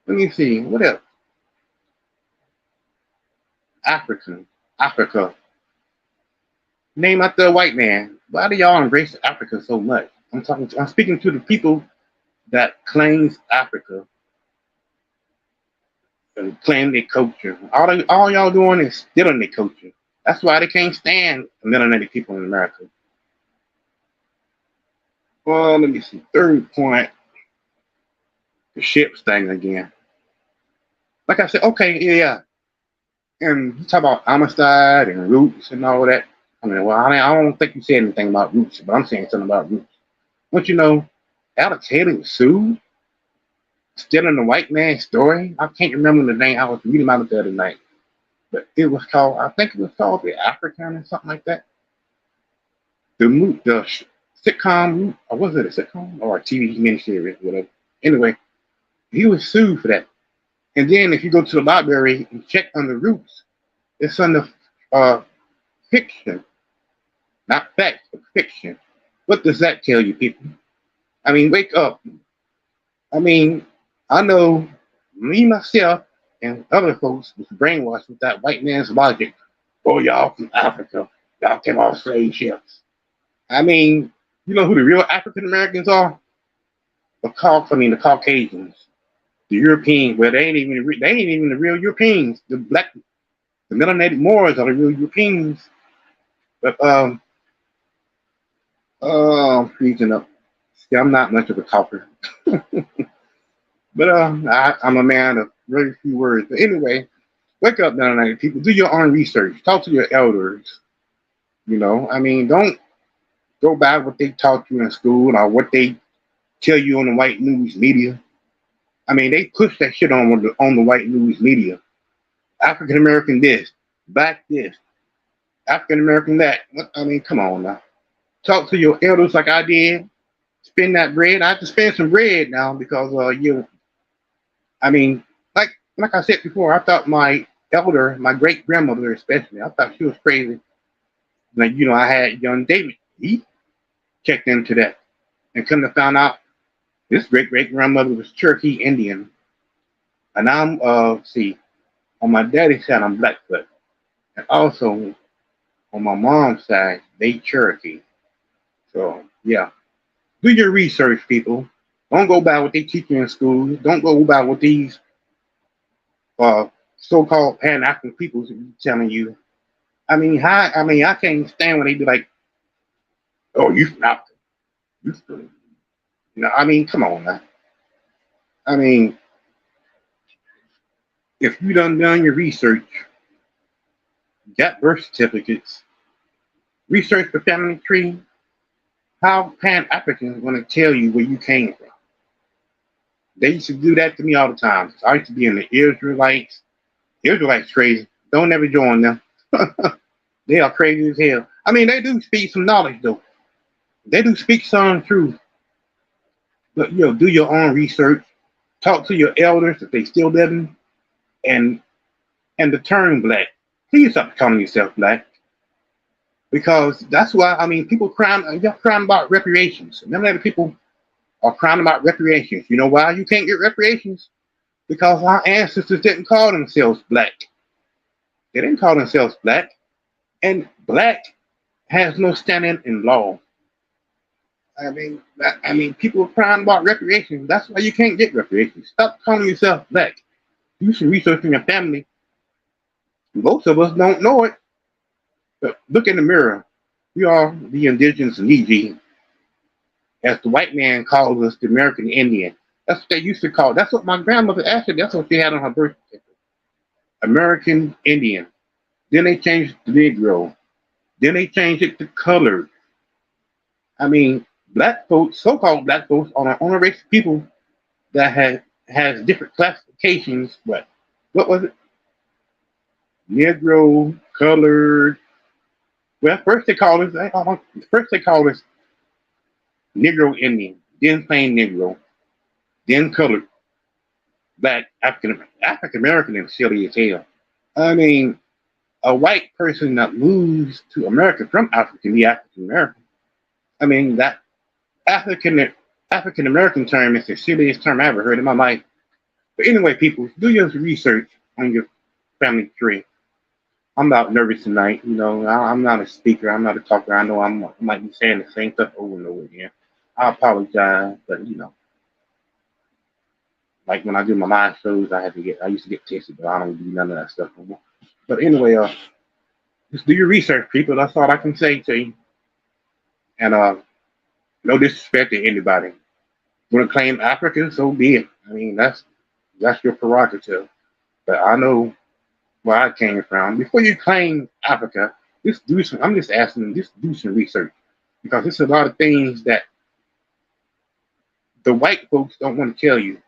let me see, what else? African, Africa. Name after a white man. Why do y'all embrace Africa so much? I'm speaking to the people that claims Africa and claim their culture. All y'all doing is stealing their culture. That's why they can't stand the melanated people in America. Well, let me see. Third point, the ships thing again. Like I said, okay, yeah. And you talk about homicide and roots and all that. I mean, well, I don't think you said anything about roots, but I'm saying something about roots. Don't you know, Alex Haley was sued, stealing the white man's story. I can't remember the name. I was reading about it the other night, but it was called, I think it was called The African or something like that. The sitcom, or was it a sitcom or a TV miniseries, whatever. Anyway, he was sued for that. And then if you go to the library and check on the roots, it's under fiction, not facts, but fiction. What does that tell you, people? I mean, wake up. I mean, I know me, myself, and other folks was brainwashed with that white man's logic. Oh, y'all from Africa. Y'all came off slave ships. I mean, you know who the real African Americans are? The Caucasians, the Europeans. Well, they ain't even the real Europeans. The melanated Moors are the real Europeans. But freezing up. See, I'm not much of a talker. But I'm a man of very few words. But anyway, wake up, melanated people. Do your own research. Talk to your elders. You know, I mean, don't go by what they taught you in school or what they tell you on the white news media. I mean, they push that shit on the white news media. African American this, black this, African American that. I mean, come on now. Talk to your elders like I did. Spend that bread. I have to spend some bread now because I mean, like I said before, I thought my elder, my great grandmother especially, I thought she was crazy. Like, you know, I had young David. He checked into that and come to find out this great great grandmother was Cherokee Indian. And I'm on my daddy's side I'm Blackfoot. And also on my mom's side, they Cherokee. So yeah. Do your research, people. Don't go by what they teach you in school. Don't go by what these so-called Pan-African people are telling you. I mean, I can't stand when they be like, "Oh, you from Africa? You from?" You know, I mean, come on now. I mean, if you done your research, got birth certificates, research the family tree, how Pan-Africans want to tell you where you came from? They used to do that to me all the time. I used to be in the Israelites. Israelites crazy. Don't ever join them. They are crazy as hell. I mean, they do speak some knowledge though. They do speak some truth. But you know, do your own research. Talk to your elders if they still living, and the term black. Please stop calling yourself black. Because that's why I mean people crying about reparations. Remember that people are crying about reparations. You know why you can't get reparations? Because our ancestors didn't call themselves black. They didn't call themselves black. And black has no standing in law. I mean, people are crying about reparations. That's why you can't get reparations. Stop calling yourself black. Do some research in your family. Most of us don't know it. But look in the mirror. We are the indigenous Neji, as the white man calls us, the American Indian. That's what they used to call. That's what my grandmother actually. That's what she had on her birth certificate. American Indian. Then they changed it to Negro. Then they changed it to colored. I mean, black folks, so-called black folks, are on a race of people that has different classifications. But what was it? Negro, colored. Well, first they called us Negro Indian, then plain Negro, then colored, black, African American, and silly as hell. I mean, a white person that moves to America from Africa can be African American. I mean, that African African American term is the silliest term I ever heard in my life. But anyway, people, do your research on your family tree. I'm about nervous tonight. You know, I'm not a speaker. I'm not a talker. I know I might be saying the same stuff over and over again. I apologize, but you know, like when I do my live shows, I used to get tested, but I don't do none of that stuff anymore. But anyway, just do your research, people. That's all I can say to you. And no disrespect to anybody. Want to claim Africa, so be it. I mean, that's your prerogative. But I know where I came from. Before you claim Africa, just do some. I'm just asking, just do some research because there's a lot of things that the white folks don't want to tell you.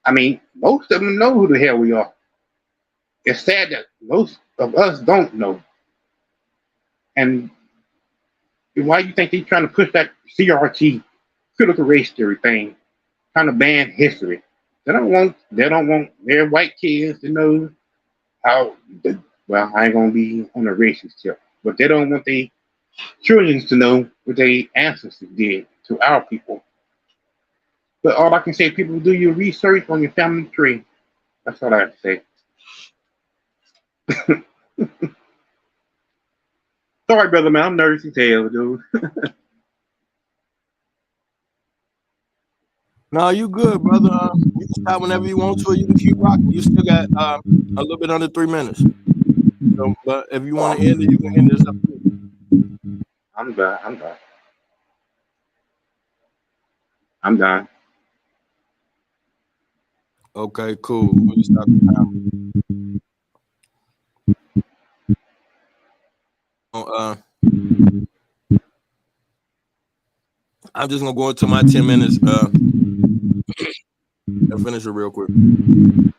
I mean, most of them know who the hell we are. It's sad that most of us don't know. And why do you think they're trying to push that CRT, critical race theory thing, trying to ban history? They don't want their white kids to know how. Well, I ain't gonna be on a racist tip, but they don't want their children to know what their ancestors did to our people. But all I can say, people, do your research on your family tree. That's all I have to say. Sorry, brother, man. I'm nervous as hell, dude. No, you good, brother. You can stop whenever you want to. You can keep rocking. You still got a little bit under 3 minutes. So, but if you want to end it, you can end this up. I'm done. I'm done. Okay, cool. We'll just stop the time. I'm just gonna go into my 10 minutes. I'll finish it real quick. You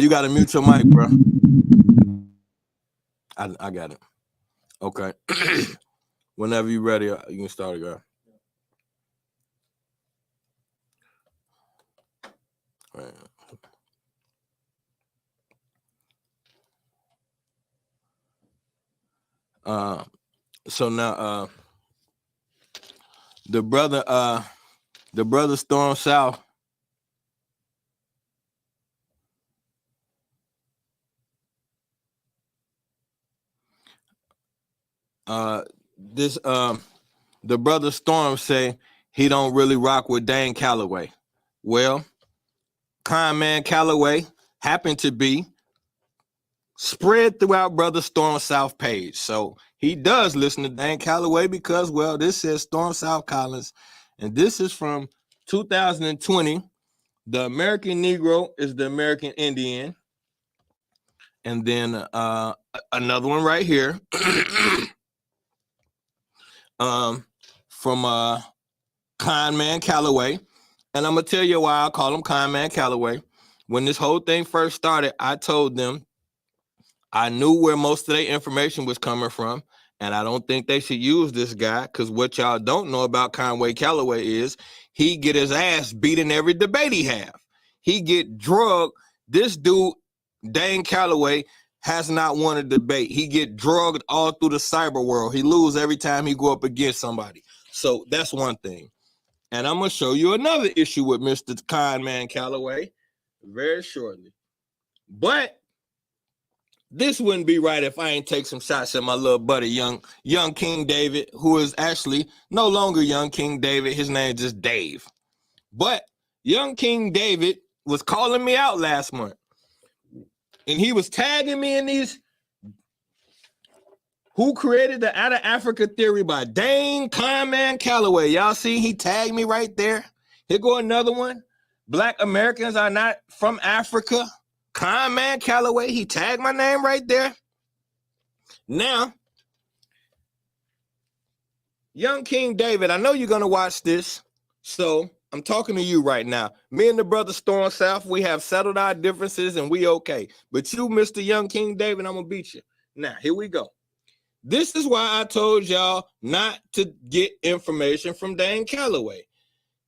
gotta mute your mic, bro. I got it. Okay. Whenever you're ready, you can start it, guy. Right. So now the brother Storm South. The brother Storm say he don't really rock with Dane Calloway. Well, Conman Calloway happened to be spread throughout brother Storm South page. So he does listen to Dane Calloway because, well, this says Storm South Collins, and this is from 2020. The American Negro is the American Indian. And then another one right here. From Conman Calloway. And I'm going to tell you why I call him Conman Calloway. When this whole thing first started, I told them I knew where most of their information was coming from, and I don't think they should use this guy because what y'all don't know about Conway Calloway is he get his ass beat in every debate he have. He get drugged. This dude, Dane Calloway, has not won a debate. He get drugged all through the cyber world. He lose every time he go up against somebody. So that's one thing. And I'm going to show you another issue with Mr. Conman Calloway very shortly. But this wouldn't be right if I ain't take some shots at my little buddy, young King David, who is actually no longer young King David. His name is just Dave. But young King David was calling me out last month. And he was tagging me in these Who Created the Out of Africa Theory by Dane Conman Calloway. Y'all see he tagged me right there. Here go another one. Black Americans are not from Africa. Conman Calloway, he tagged my name right there. Now, young King David, I know you're going to watch this. So I'm talking to you right now. Me and the brother Storm South, we have settled our differences and we okay. But you, Mr. Young King David, I'm going to beat you. Now, here we go. This is why I told y'all not to get information from Dan Calloway.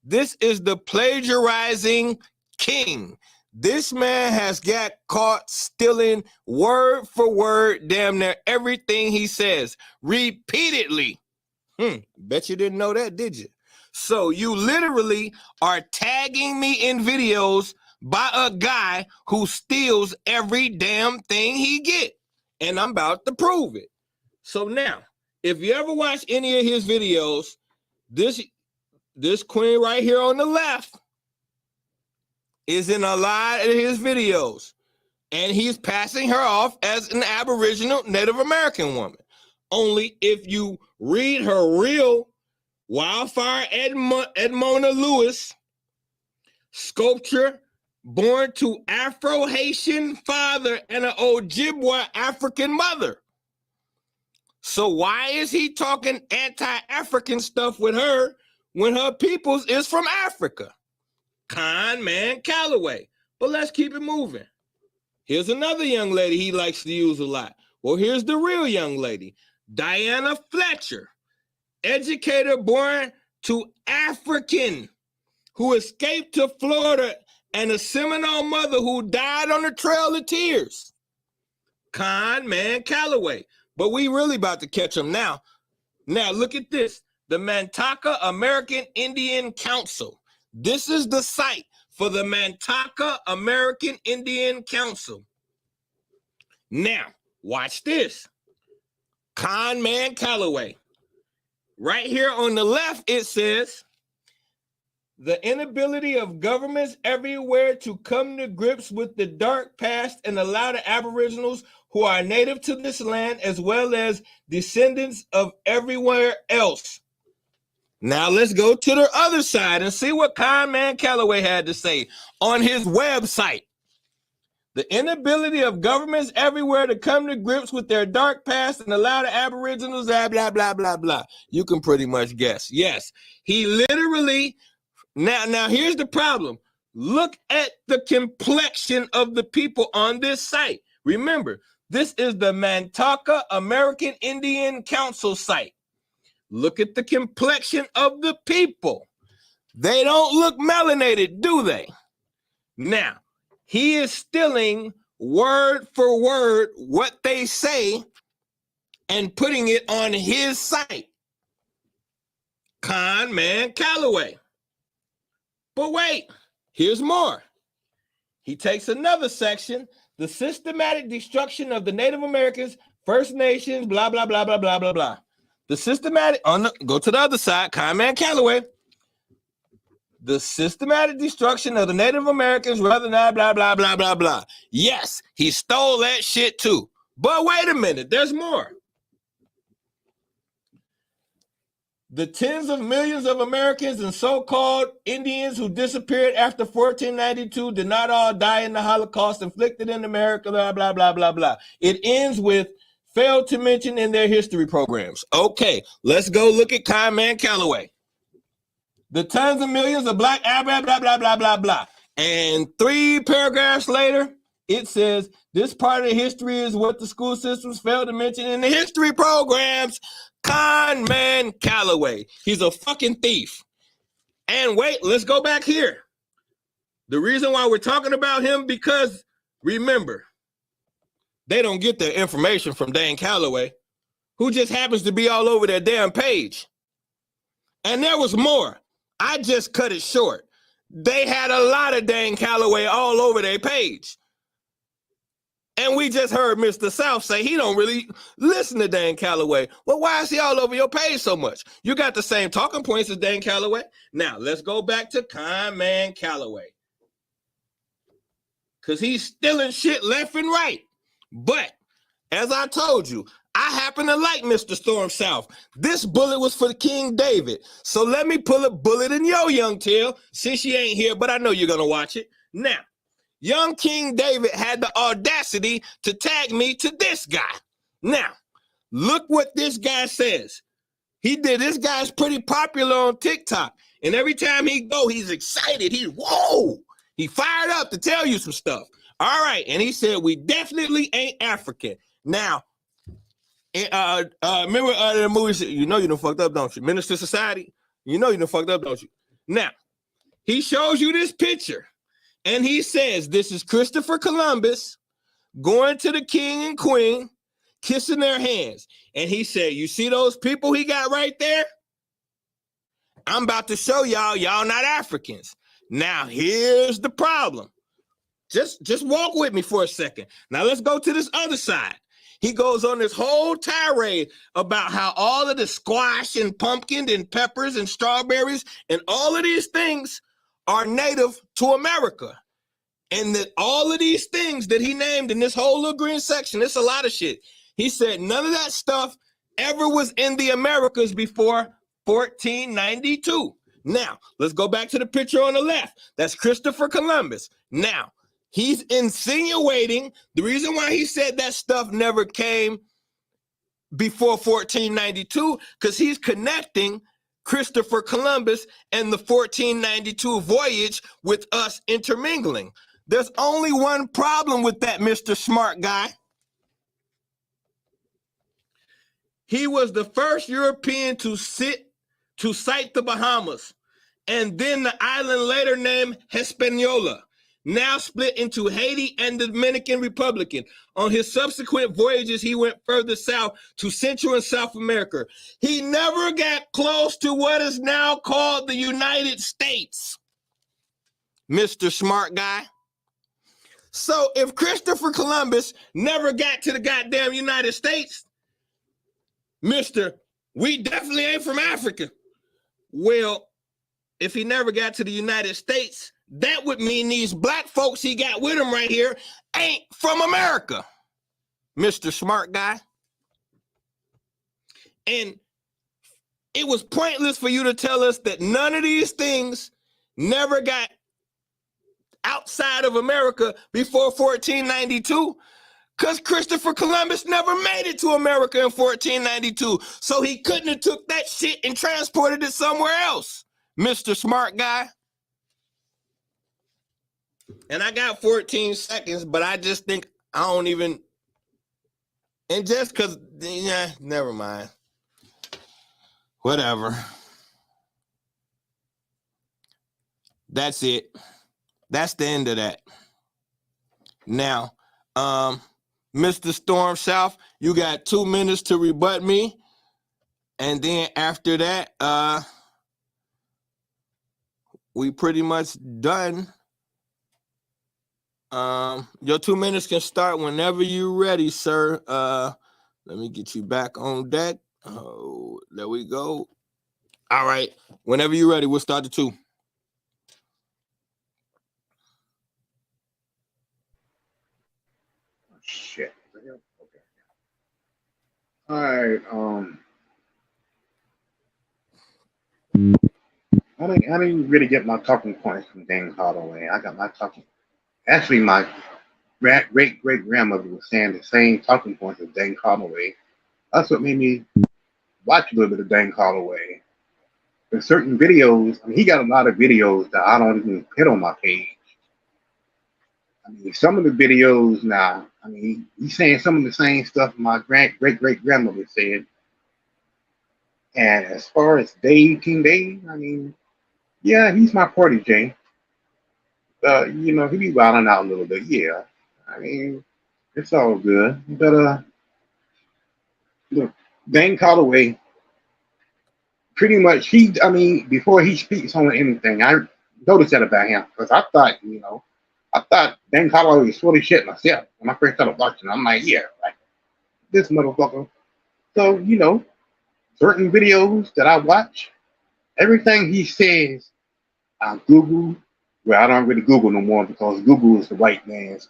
This is the plagiarizing king. This man has got caught stealing word for word, damn near everything he says repeatedly. Bet you didn't know that, did you? So you literally are tagging me in videos by a guy who steals every damn thing he get. And I'm about to prove it. So now, if you ever watch any of his videos, this queen right here on the left is in a lot of his videos, and he's passing her off as an Aboriginal Native American woman. Only if you read her real Wildfire Edmona Lewis sculpture, born to Afro-Haitian father and an Ojibwa African mother. So why is he talking anti-African stuff with her when her peoples is from Africa? Con man Calloway. But let's keep it moving. Here's another young lady he likes to use a lot. Well, here's the real young lady, Diana Fletcher, educator born to African, who escaped to Florida, and a Seminole mother who died on the Trail of Tears. Con man Calloway. But we really about to catch him now. Now look at this. The Mantaka American Indian Council. This is the site for the Mantaka American Indian Council. Now, watch this. Con man Calloway. Right here on the left, it says, the inability of governments everywhere to come to grips with the dark past and allow the Aboriginals who are native to this land, as well as descendants of everywhere else. Now let's go to the other side and see what Con Man Calloway had to say on his website. The inability of governments everywhere to come to grips with their dark past and allow the Aboriginals, blah, blah, blah, blah, blah. You can pretty much guess. Yes, he literally, now here's the problem. Look at the complexion of the people on this site. Remember, this is the Mantaka American Indian Council site. Look at the complexion of the people. They don't look melanated, do they? Now, he is stealing word for word what they say and putting it on his site. Con man Calloway. But wait, here's more. He takes another section, the systematic destruction of the Native Americans, First Nations, blah, blah, blah, blah, blah, blah, blah. The systematic, go to the other side, Con man Calloway. The systematic destruction of the Native Americans, rather than blah, blah, blah, blah, blah. Yes, he stole that shit too. But wait a minute, there's more. The tens of millions of Americans and so-called Indians who disappeared after 1492 did not all die in the Holocaust inflicted in America, blah, blah, blah, blah, blah. It ends with failed to mention in their history programs. Okay, let's go look at Con Man Calloway. The tens of millions of black, blah, blah, blah, blah, blah, blah, blah. And 3 paragraphs later, it says, this part of history is what the school systems failed to mention in the history programs. Con Man Calloway. He's a fucking thief. And wait, let's go back here. The reason why we're talking about him, because remember, they don't get their information from Dan Calloway, who just happens to be all over their damn page. And there was more. I just cut it short. They had a lot of Dan Calloway all over their page. And we just heard Mr. South say he don't really listen to Dan Calloway. Well, why is he all over your page so much? You got the same talking points as Dan Calloway. Now, let's go back to Con Man Calloway. Because he's stealing shit left and right. But, as I told you, I happen to like Mr. Storm South. This bullet was for King David. So let me pull a bullet in your young tail, since she ain't here, but I know you're going to watch it. Now, young King David had the audacity to tag me to this guy. Now, look what this guy says. This guy's pretty popular on TikTok. And every time he go, he's excited. He fired up to tell you some stuff. All right. And he said, we definitely ain't African. Now, Remember the movie? You know you done fucked up, don't you? Minister Society. You know you done fucked up, don't you? Now he shows you this picture, and he says this is Christopher Columbus going to the king and queen, kissing their hands, and he said, "You see those people he got right there? I'm about to show y'all not Africans." Now here's the problem. Just walk with me for a second. Now let's go to this other side. He goes on this whole tirade about how all of the squash and pumpkin and peppers and strawberries and all of these things are native to America. And that all of these things that he named in this whole little green section, it's a lot of shit. He said none of that stuff ever was in the Americas before 1492. Now, let's go back to the picture on the left. That's Christopher Columbus. Now, he's insinuating the reason why he said that stuff never came before 1492, because he's connecting Christopher Columbus and the 1492 voyage with us intermingling. There's only one problem with that, Mr. Smart Guy. He was the first European to sight the Bahamas, and then the island later named Hispaniola, now split into Haiti and the Dominican Republic. On his subsequent voyages, he went further south to Central and South America. He never got close to what is now called the United States, Mr. Smart Guy. So if Christopher Columbus never got to the goddamn United States, Mr. We definitely ain't from Africa. Well, if he never got to the United States, that would mean these black folks he got with him right here ain't from America, Mr. Smart Guy. And it was pointless for you to tell us that none of these things never got outside of America before 1492, because Christopher Columbus never made it to America in 1492. So he couldn't have took that shit and transported it somewhere else, Mr. Smart Guy. And I got 14 seconds, but I just think I don't even, and just because, yeah, never mind. Whatever. That's it. That's the end of that. Now, Mr. Storm South, you got 2 minutes to rebut me. And then after that, we pretty much done. Your 2 minutes can start whenever you're ready, sir. Let me get you back on deck. Oh, there we go. All right. Whenever you're ready, we'll start the 2. Shit. Okay. All right. I didn't really get my talking points from Dan Holloway. I got my talking. Actually, my great grandmother was saying the same talking points as Dan Holloway. That's what made me watch a little bit of Dan Holloway. There's certain videos. I mean, he got a lot of videos that I don't even put on my page. I mean, some of the videos now, I mean, he's saying some of the same stuff my great grandmother said. And as far as King Dave, I mean, yeah, he's my protege. You know, he be wilding out a little bit, yeah. I mean, it's all good. But look, Dan Holloway, pretty much I mean, before he speaks on anything, I noticed that about him, because I thought Dan Holloway was full of shit myself when I first started watching. I'm like, yeah, like this motherfucker. So, you know, certain videos that I watch, everything he says, I Google. Well, I don't really Google no more, because Google is the white man's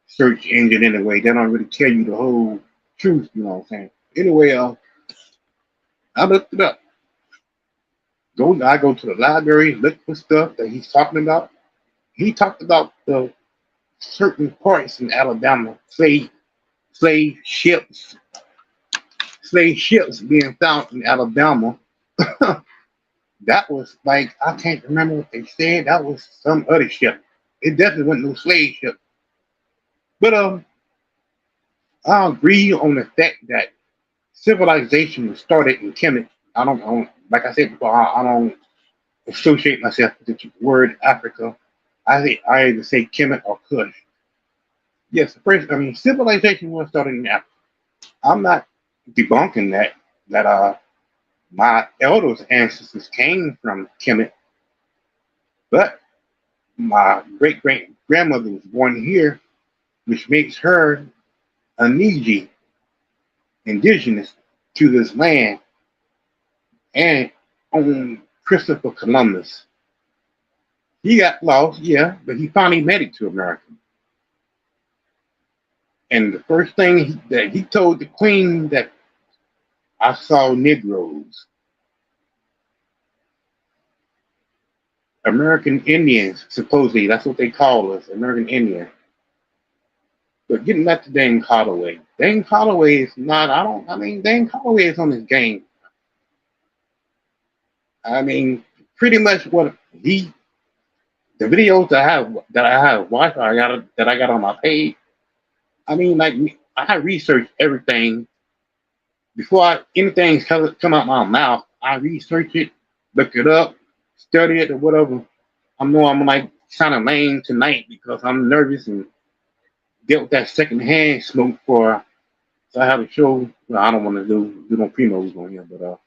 search engine anyway. They don't really tell you the whole truth, you know what I'm saying? Anyway, I looked it up. I go to the library, look for stuff that he's talking about. He talked about the certain parts in Alabama, slave ships being found in Alabama. That was like, I can't remember what they said. That was some other ship. It definitely wasn't no slave ship. But I agree on the fact that civilization was started in Kemet. I don't like I said before. I don't associate myself with the word Africa. I either say Kemet or Kush. Yes, the first. I mean, civilization was started in Africa. I'm not debunking that my elders' ancestors came from Kemet, but my great great grandmother was born here, which makes her a Niji, indigenous to this land, and on Christopher Columbus. He got lost, yeah, but he finally made it to America. And the first thing that he told the queen that I saw Negroes, American Indians, supposedly, that's what they call us, American Indians. But getting back to Dane Holloway is not, Dane Holloway is on his game. I mean, pretty much what the videos that I have watched, that I got on my page. I mean, like I research everything before anything come out my mouth. I research it, look it up, study it or whatever. I know I'm like kind of lame tonight because I'm nervous and dealt with that secondhand smoke for. So I have a show. Well, I don't want to do no promos on here, but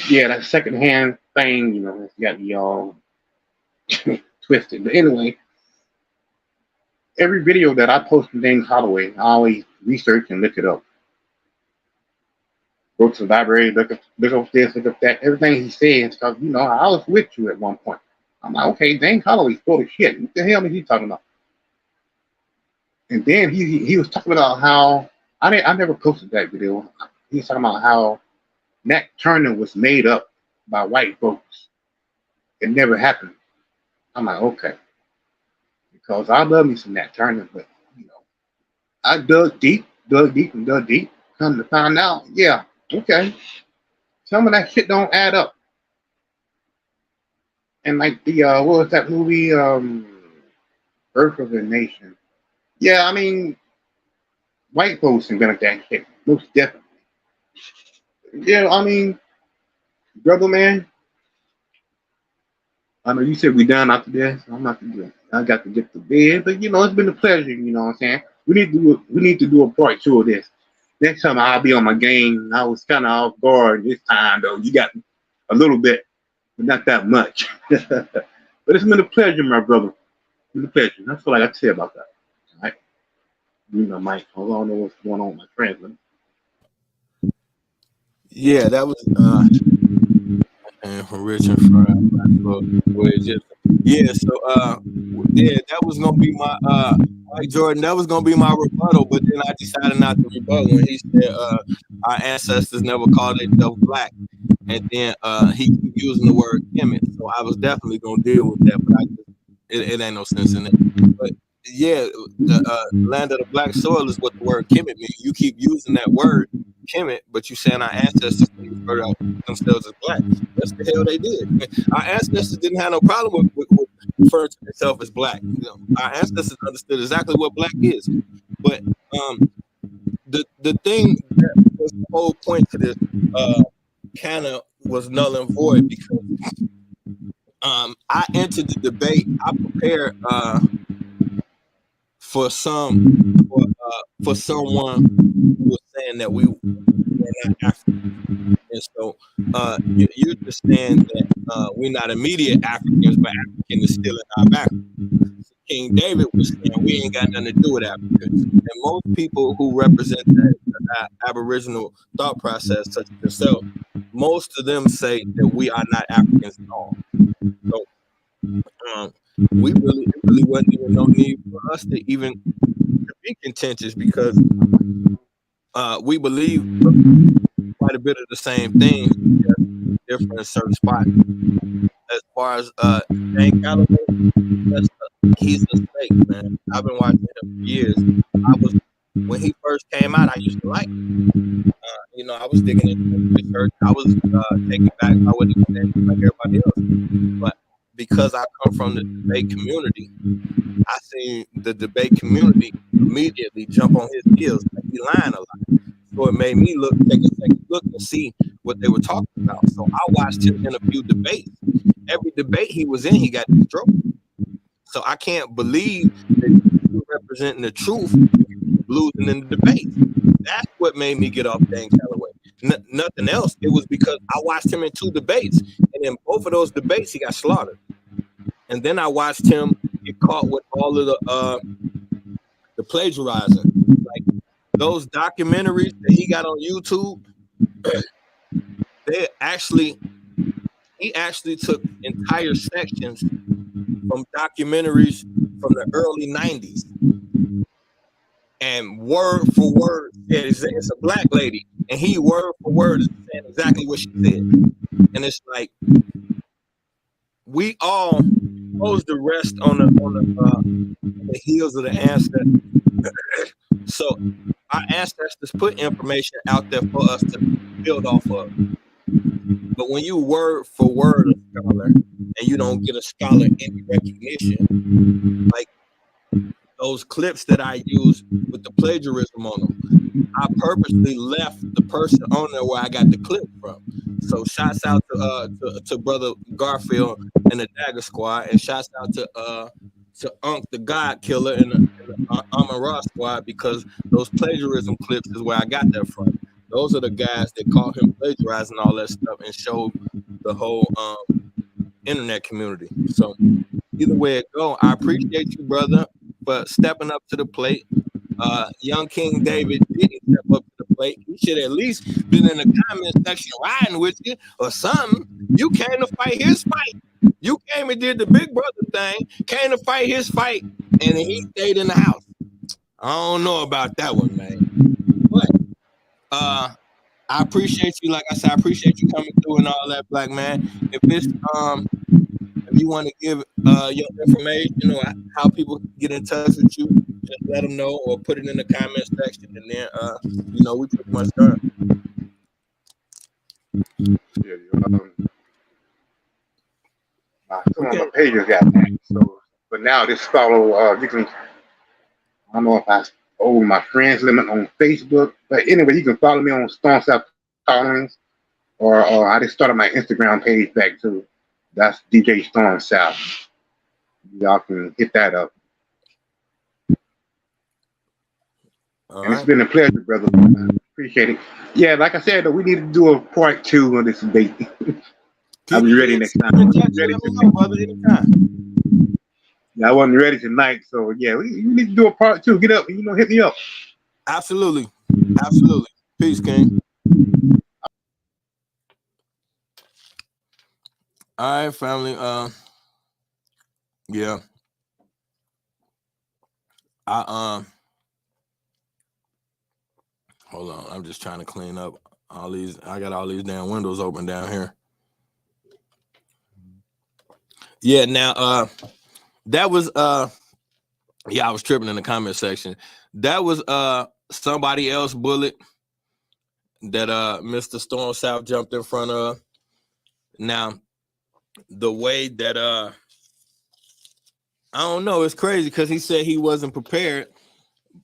yeah, that secondhand thing, it's got me all twisted. But anyway, every video that I post from James Holloway, I always research and look it up. Go to the library, look up this, look up that. Everything he says, because I was with you at one point. I'm like, okay, James Holloway's full of shit. What the hell is he talking about? And then he was talking about how I never posted that video. He was talking about how Nat Turner was made up by white folks. It never happened. I'm like, okay. Because I love me some Nat Turner, but I dug deep. Come to find out, yeah, okay. Some of that shit don't add up. And like the what was that movie? Birth of a Nation. Yeah, I mean, white folks invented that shit, most definitely. Yeah, I mean, brother man, I know you said we done after this. I'm not gonna do it. I got to get to bed, but it's been a pleasure. You know what I'm saying? We need to do a part 2 of this. Next time I'll be on my game. I was kind of off guard this time though. You got a little bit, but not that much. But it's been a pleasure, my brother. It's been a pleasure. That's what I got to say about that. All right. Mike, I don't know what's going on with my friends. Yeah, that was and from Rich and Fry. Yeah, so yeah, that was gonna be my Mike Jordan, that was gonna be my rebuttal, but then I decided not to rebut when he said our ancestors never called themselves black. And then he keep using the word Kemet. So I was definitely gonna deal with that, but it ain't no sense in it. But yeah, the land of the black soil is what the word Kemet means. You keep using that word Kemet, but you saying our ancestors refer to themselves as black. That's the hell they did. Our ancestors didn't have no problem with referring to themselves as black. Our ancestors understood exactly what black is. But the thing that was the whole point to this kind of was null and void because I entered the debate. I prepared for someone who was saying that we were not African, and so you're just saying that we're not immediate Africans, but African is still in our background. So King David was saying we ain't got nothing to do with Africans, and most people who represent the Aboriginal thought process, such as yourself, most of them say that we are not Africans at all. So it really wasn't even no need for us to even be contentious because we believe quite a bit of the same things, different in certain spots. As far as Dan Calloway, he's a snake, man. I've been watching him for years. When he first came out, I used to like him. I was digging into research. I was taken back by what he was saying like everybody else. But because I come from the debate community, I seen the debate community immediately jump on his heels. Like he lying a lot. So it made me take a second look and see what they were talking about. So I watched him in a few debates. Every debate he was in, he got destroyed. So I can't believe that you're representing the truth, losing in the debate. That's what made me get off Dan Calloway. Nothing else. It was because I watched him in 2 debates, and in both of those debates, he got slaughtered. And then I watched him get caught with all of the plagiarizing. Like those documentaries that he got on YouTube, he actually took entire sections from documentaries from the early 90s and word for word said it's a black lady, and he word for word is saying exactly what she said. And it's like we all supposed to rest on the heels of the ancestors. So our ancestors put information out there for us to build off of. But when you word for word a scholar and you don't get a scholar any recognition, like those clips that I use with the plagiarism on them, I purposely left the person on there where I got the clip from. So shouts out to brother Garfield and the Dagger Squad, and shouts out to Unc the God Killer and the Amon Ra Squad, because those plagiarism clips is where I got that from. Those are the guys that caught him plagiarizing all that stuff and showed the whole internet community. So either way it go, I appreciate you, brother, for stepping up to the plate. Young King David didn't step up to the plate. He should at least been in the comment section riding with you or something. You came to fight his fight. You came and did the big brother thing, came to fight his fight, and he stayed in the house. I don't know about that one, man. But I appreciate you. Like I said, I appreciate you coming through and all that, black man. If you want to give your information or how people get in touch with you, just let them know or put it in the comment section, and then we pretty much done. Yeah, some of my pages got that. So, but now this follow, you can. I don't know if I over my friends limit on Facebook, but anyway, you can follow me on Stone South Tolerance, or I just started my Instagram page back too. That's DJ Storm South. Y'all can hit that up. All and right. It's been a pleasure, brother. I appreciate it. Yeah, like I said, we need to do a part 2 of this debate. I'll be ready next time. Let me know, brother, anytime. Yeah, I wasn't ready tonight, so yeah, we need to do a part 2. Get up, hit me up. Absolutely. Peace, King. All right, family. Yeah. Hold on. I'm just trying to clean up all these. I got all these damn windows open down here. Yeah. Now, that was yeah, I was tripping in the comment section. That was somebody else bullet that Mr. Storm South jumped in front of. Now, the way that I don't know, it's crazy because he said he wasn't prepared,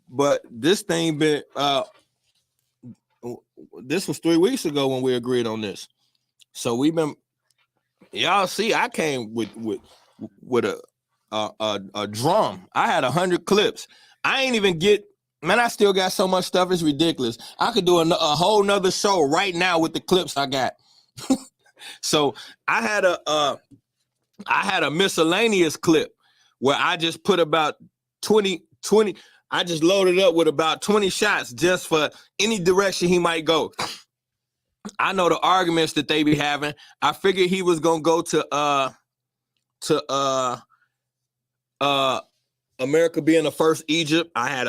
but this thing been this was 3 weeks ago when we agreed on this. So we've been, y'all see, I came with a drum. I had 100 clips. I ain't even get, man, I still got so much stuff, it's ridiculous. I could do a whole nother show right now with the clips I got. So I had a miscellaneous clip where I just put about 20, I just loaded up with about 20 shots just for any direction he might go. I know the arguments that they be having. I figured he was gonna go to America being the first Egypt. I had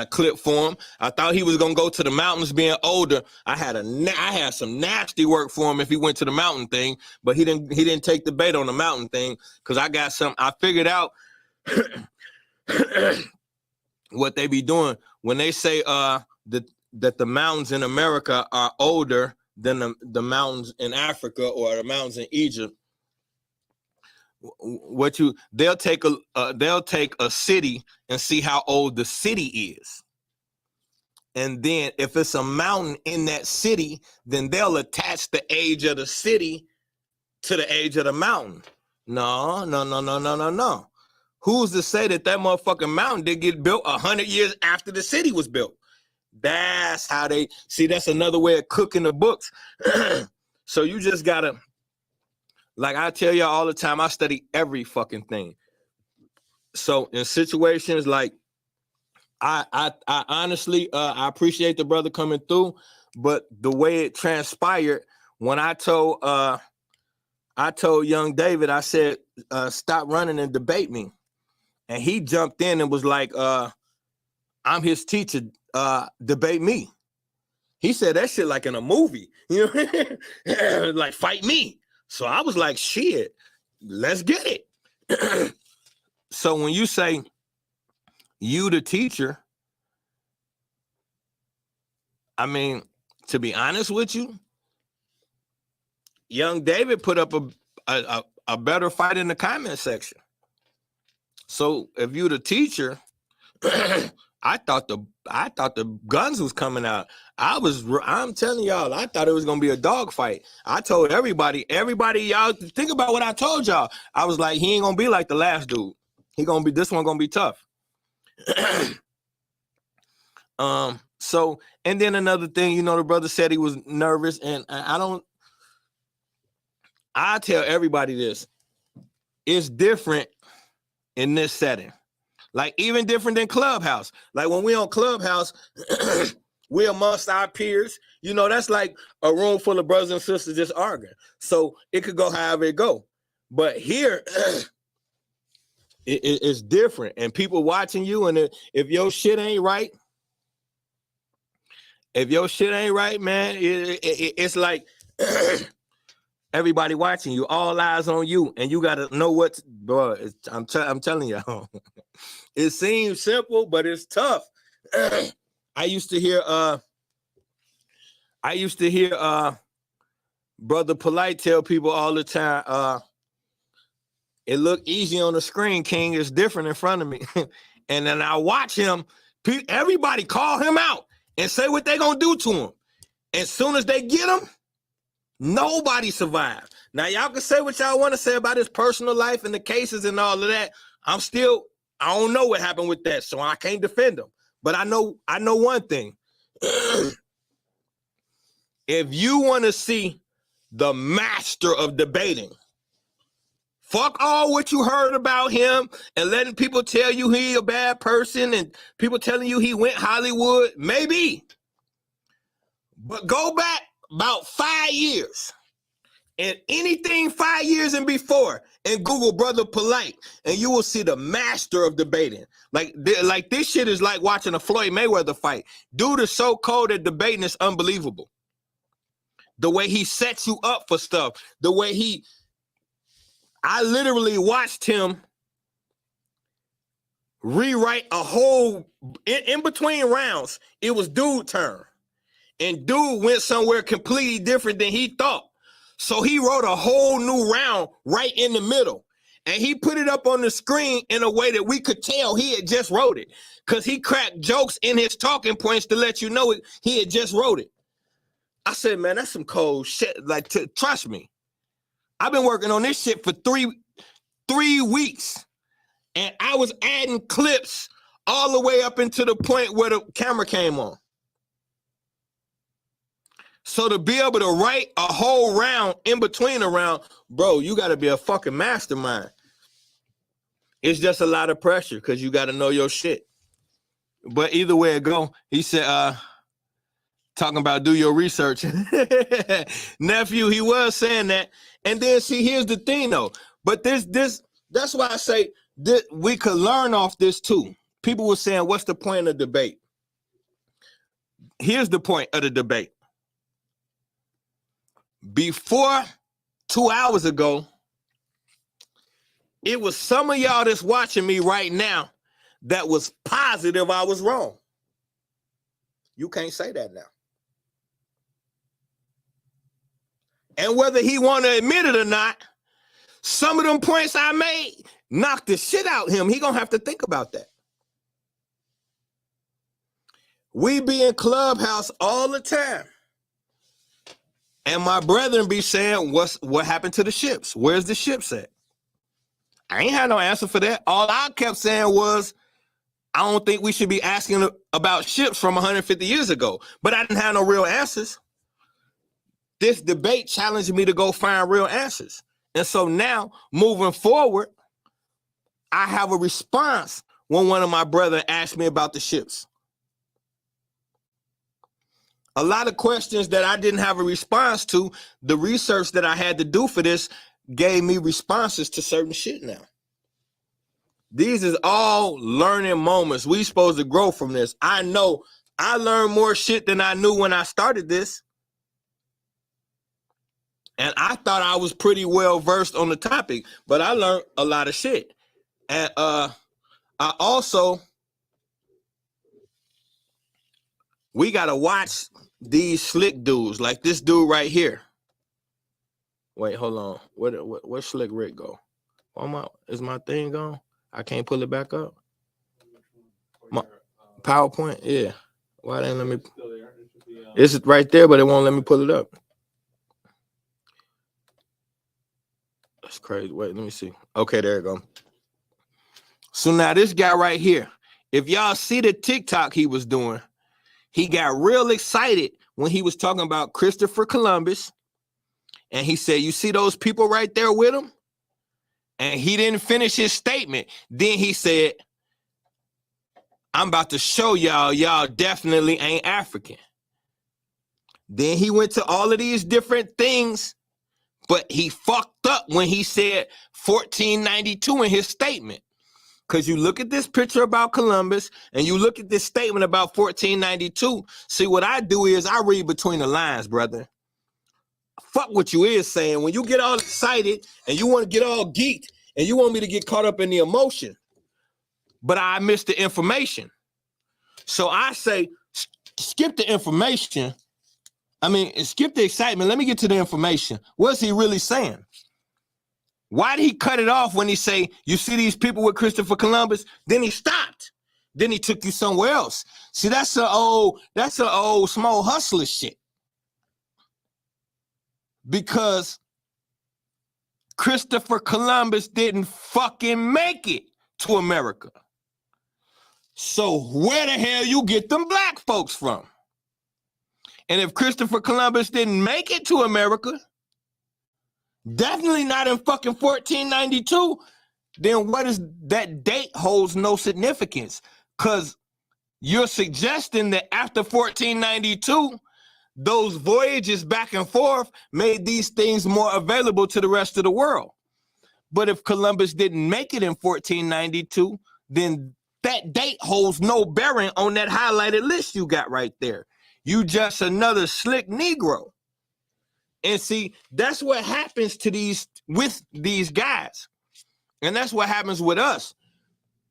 a clip for him. I thought he was gonna go to the mountains being older. I had some nasty work for him if he went to the mountain thing, but he didn't take the bait on the mountain thing because I got some. I figured out what they be doing when they say that the mountains in America are older than the mountains in Africa or the mountains in Egypt. They'll take a city and see how old the city is. And then if it's a mountain in that city, then they'll attach the age of the city to the age of the mountain. No. Who's to say that motherfucking mountain did get built 100 years after the city was built? That's how they see. That's another way of cooking the books. So you just gotta, like I tell y'all all the time, I study every fucking thing. So in situations like, I honestly, I appreciate the brother coming through, but the way it transpired when I told young David, I said, stop running and debate me. And he jumped in and was like, I'm his teacher, debate me. He said that shit like in a movie, you know, like fight me. So I was like, shit, let's get it. So when you say you the teacher, I mean, to be honest with you, young David put up a better fight in the comment section. So if you the teacher, I thought the guns was coming out. I'm telling y'all, I thought it was gonna be a dog fight. I told everybody, y'all think about what I told y'all. I was like, he ain't gonna be like the last dude. This one gonna be tough. So, and then another thing, you know, the brother said he was nervous, and I tell everybody this. It's different in this setting. Like even different than Clubhouse. Like when we on Clubhouse, we amongst our peers. You know, that's like a room full of brothers and sisters just arguing. So it could go however it go. But here, it's different. And people watching you, and if your shit ain't right, man, it's like everybody watching you, all eyes on you, and you gotta know what, bro. I'm telling y'all, it seems simple, but it's tough. I used to hear Brother Polite tell people all the time, it looked easy on the screen, King. It's different in front of me. And then I watch him, everybody call him out and say what they gonna do to him. As soon as they get him, nobody survived. Now, y'all can say what y'all want to say about his personal life and the cases and all of that. I don't know what happened with that, so I can't defend him. But I know one thing. If you want to see the master of debating, fuck all what you heard about him and letting people tell you he a bad person and people telling you he went Hollywood, maybe. But go back about 5 years and anything 5 years and before and Google Brother Polite and you will see the master of debating. Like this shit is like watching a Floyd Mayweather fight. Dude is so cold at debating, it's unbelievable. The way he sets you up for stuff, the way I literally watched him rewrite a whole, in between rounds, it was dude turn. And dude went somewhere completely different than he thought. So he wrote a whole new round right in the middle. And he put it up on the screen in a way that we could tell he had just wrote it. Because he cracked jokes in his talking points to let you know he had just wrote it. I said, man, that's some cold shit. Like, trust me. I've been working on this shit for three weeks. And I was adding clips all the way up into the point where the camera came on. So to be able to write a whole round in between a round, bro, you got to be a fucking mastermind. It's just a lot of pressure because you got to know your shit. But either way it go, he said, talking about do your research. Nephew, he was saying that. And then see, here's the thing though. But that's why I say that we could learn off this too. People were saying, what's the point of debate? Here's the point of the debate. Before 2 hours ago, it was some of y'all that's watching me right now that was positive I was wrong. You can't say that now. And whether he want to admit it or not, some of them points I made knocked the shit out him. He gonna have to think about that. We be in Clubhouse all the time. And my brethren be saying, what happened to the ships? Where's the ships at? I ain't had no answer for that. All I kept saying was, I don't think we should be asking about ships from 150 years ago. But I didn't have no real answers. This debate challenged me to go find real answers. And so now, moving forward, I have a response when one of my brethren asked me about the ships. A lot of questions that I didn't have a response to, the research that I had to do for this gave me responses to certain shit now. These is all learning moments. We supposed to grow from this. I know I learned more shit than I knew when I started this. And I thought I was pretty well versed on the topic, but I learned a lot of shit. And I also, we got to watch these slick dudes, like this dude right here. Wait, hold on. Where Slick Rick go? Is my thing gone? I can't pull it back up. My PowerPoint, yeah. Why didn't let me? It's right there, but it won't let me pull it up. That's crazy. Wait, let me see. Okay, there you go. So now this guy right here, if y'all see the TikTok he was doing, he got real excited when he was talking about Christopher Columbus. And he said, you see those people right there with him? And he didn't finish his statement. Then he said, I'm about to show y'all definitely ain't African. Then he went to all of these different things, but he fucked up when he said 1492 in his statement. Because you look at this picture about Columbus and you look at this statement about 1492. See, what I do is I read between the lines, brother. Fuck what you is saying. When you get all excited and you want to get all geeked and you want me to get caught up in the emotion, but I missed the information. So I say, skip the information. Skip the excitement. Let me get to the information. What's he really saying? Why did he cut it off when he say, you see these people with Christopher Columbus? Then he stopped. Then he took you somewhere else. See, that's an old small hustler shit. Because Christopher Columbus didn't fucking make it to America. So where the hell you get them black folks from? And if Christopher Columbus didn't make it to America, definitely not in fucking 1492, then what is that date holds no significance. Because you're suggesting that after 1492, those voyages back and forth made these things more available to the rest of the world. But if Columbus didn't make it in 1492, then that date holds no bearing on that highlighted list you got right there. You just another slick Negro. And see, that's what happens to these guys. And that's what happens with us.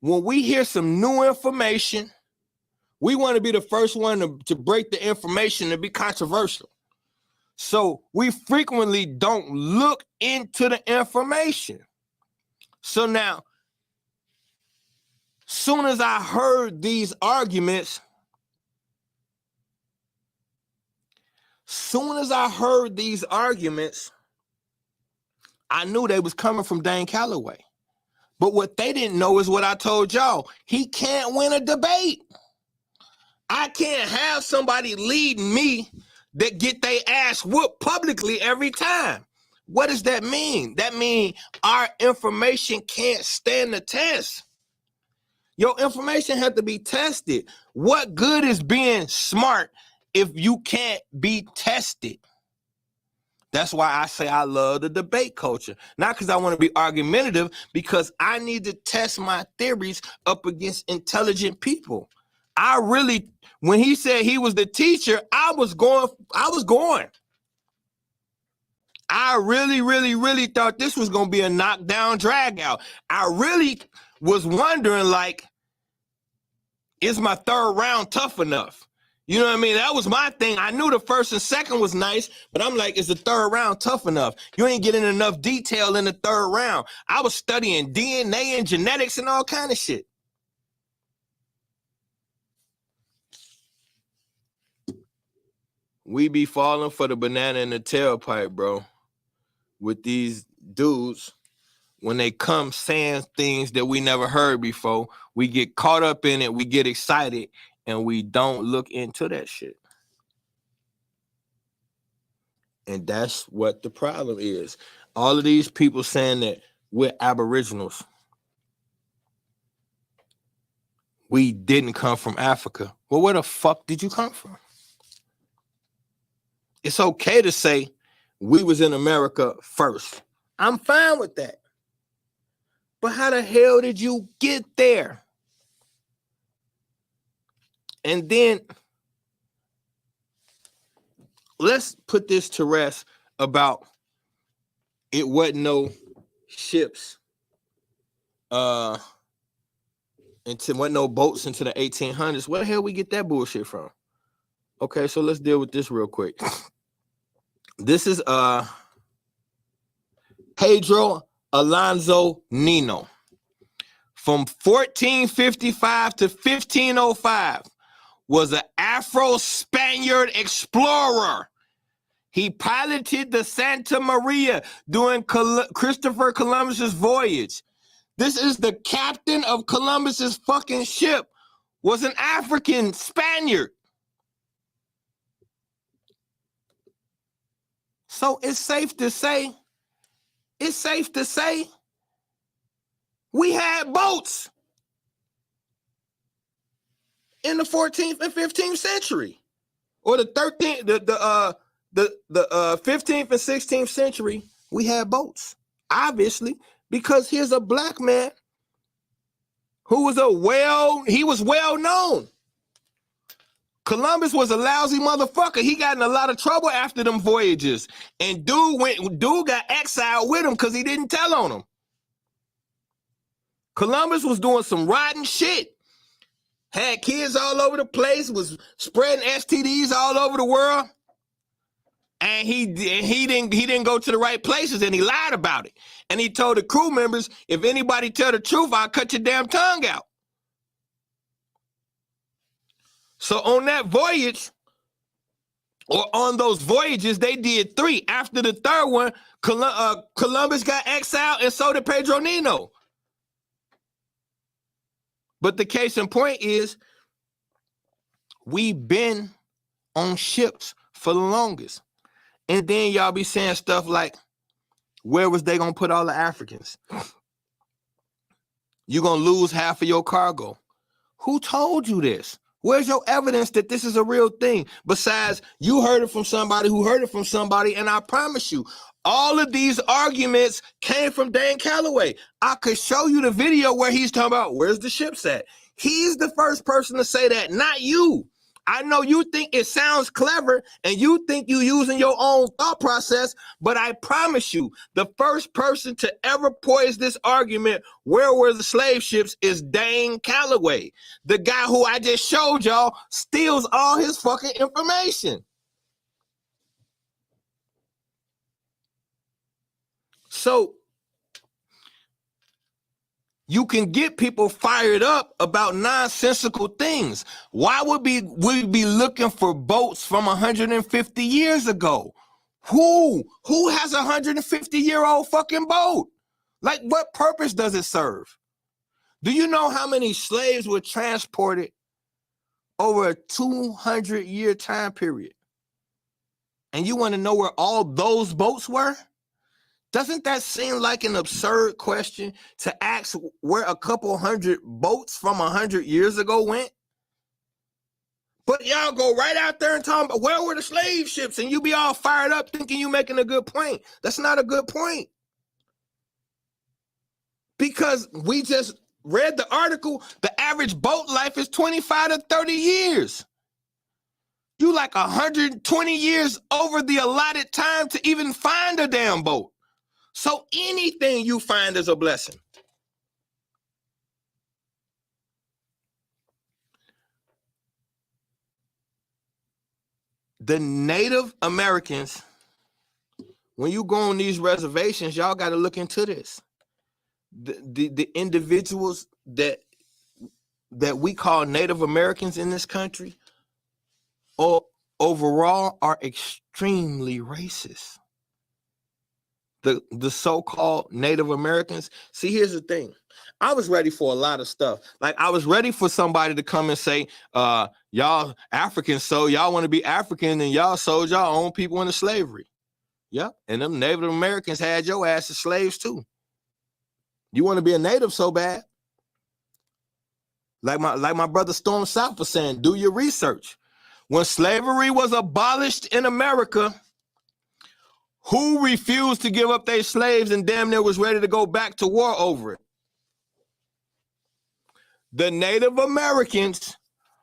When we hear some new information, we want to be the first one to break the information and be controversial. So we frequently don't look into the information. So now, soon as I heard these arguments, I knew they was coming from Dane Calloway. But what they didn't know is what I told y'all. He can't win a debate. I can't have somebody leading me that get their ass whooped publicly every time. What does that mean? That means our information can't stand the test. Your information has to be tested. What good is being smart if you can't be tested? That's why I say I love the debate culture. Not because I want to be argumentative, because I need to test my theories up against intelligent people. When he said he was the teacher, I was going. I really, really, really thought this was going to be a knockdown drag out. I really was wondering, like, is my third round tough enough? You know what I mean? That was my thing. I knew the first and second was nice, but I'm like, is the third round tough enough? You ain't getting enough detail in the third round. I was studying DNA and genetics and all kind of shit. we be falling for the banana in the tailpipe, bro, with these dudes. When they come saying things that we never heard before, we get caught up in it, we get excited, and we don't look into that shit. And that's what the problem is. All of these people saying that we're aboriginals. We didn't come from Africa. Well, where the fuck did you come from? It's okay to say we was in America first. I'm fine with that. But how the hell did you get there? And then let's put this to rest about it wasn't no ships wasn't no boats into the 1800s. Where the hell we get that bullshit from? Okay, so let's deal with this real quick. This is Pedro Alonso Nino. From 1455 to 1505 was an Afro-Spaniard explorer. He piloted the Santa Maria during Christopher Columbus's voyage. This is the captain of Columbus's fucking ship, was an African Spaniard. So it's safe to say we had boats in the 14th and 15th century, or the 13th, the 15th and 16th century. We had boats, obviously, because here's a black man who was he was well known. Columbus was a lousy motherfucker. He got in a lot of trouble after them voyages, and dude got exiled with him because he didn't tell on him. Columbus was doing some rotten shit. Had kids all over the place, was spreading STDs all over the world. And he didn't go to the right places, and he lied about it. And he told the crew members, if anybody tell the truth, I'll cut your damn tongue out. So on that voyage, or on those voyages, they did 3. After the third one, Columbus got exiled, and so did Pedro Nino. But the case in point is, we've been on ships for the longest. And then y'all be saying stuff like, where was they going to put all the Africans? You're going to lose half of your cargo. Who told you this? Where's your evidence that this is a real thing? Besides, you heard it from somebody who heard it from somebody, and I promise you, all of these arguments came from Dan Calloway. I could show you the video where he's talking about where's the ships at. He's the first person to say that, not you. I know you think it sounds clever and you think you're using your own thought process, but I promise you, the first person to ever poise this argument, where were the slave ships, is Dane Calloway. The guy who I just showed y'all steals all his fucking information. So you can get people fired up about nonsensical things. Why would we be looking for boats from 150 years ago? Who has a 150-year-old fucking boat? Like, what purpose does it serve? Do you know how many slaves were transported over a 200-year time period? And you want to know where all those boats were? Doesn't that seem like an absurd question to ask where a couple hundred boats from 100 years ago went? But y'all go right out there and talk about where were the slave ships, and you be all fired up thinking you making a good point. That's not a good point. Because we just read the article, the average boat life is 25 to 30 years. You like 120 years over the allotted time to even find a damn boat. So anything you find is a blessing. The Native Americans, when you go on these reservations, y'all got to look into this. The individuals that we call Native Americans in this country, or overall are extremely racist. The so-called Native Americans. See, here's the thing. I was ready for a lot of stuff. Like, I was ready for somebody to come and say, y'all Africans, so y'all want to be African and y'all sold y'all own people into slavery. Yep. And them Native Americans had your ass as slaves too. You want to be a native so bad. Like my brother Storm South was saying, do your research. When slavery was abolished in America, who refused to give up their slaves and damn near was ready to go back to war over it? The Native Americans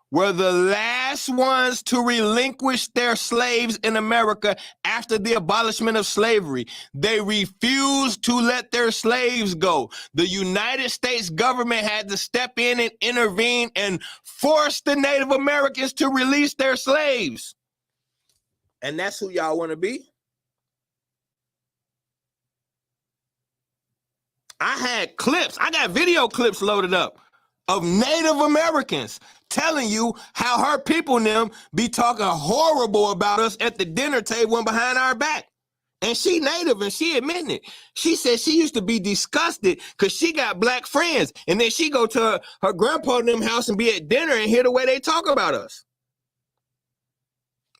were the last ones to relinquish their slaves in America after the abolishment of slavery. They refused to let their slaves go. The United States government had to step in and intervene and force the Native Americans to release their slaves. And that's who y'all want to be? I had clips. I got video clips loaded up of Native Americans telling you how her people and them be talking horrible about us at the dinner table and behind our back. And she Native and she admitting it. She said she used to be disgusted because she got black friends. And then she go to her grandpa and them house and be at dinner and hear the way they talk about us.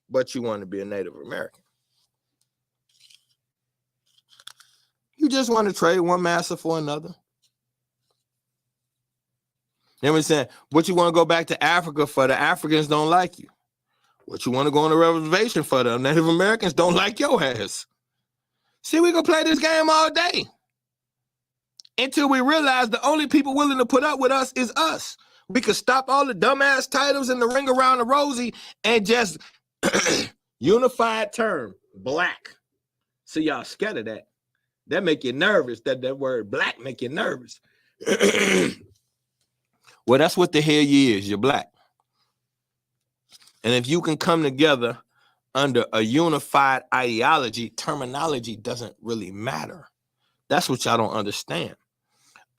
But you want to be a Native American. You just want to trade one master for another. Then we said, what you want to go back to Africa for? The Africans don't like you. What you want to go on a reservation for? The Native Americans don't like your ass. See, we can play this game all day until we realize the only people willing to put up with us is us. We could stop all the dumbass titles and the ring around the rosy and just unified term, black. See, y'all scared of that. That make you nervous. That word black make you nervous. Well, that's what the hell you is. You're black. And if you can come together under a unified ideology, terminology doesn't really matter. That's what y'all don't understand.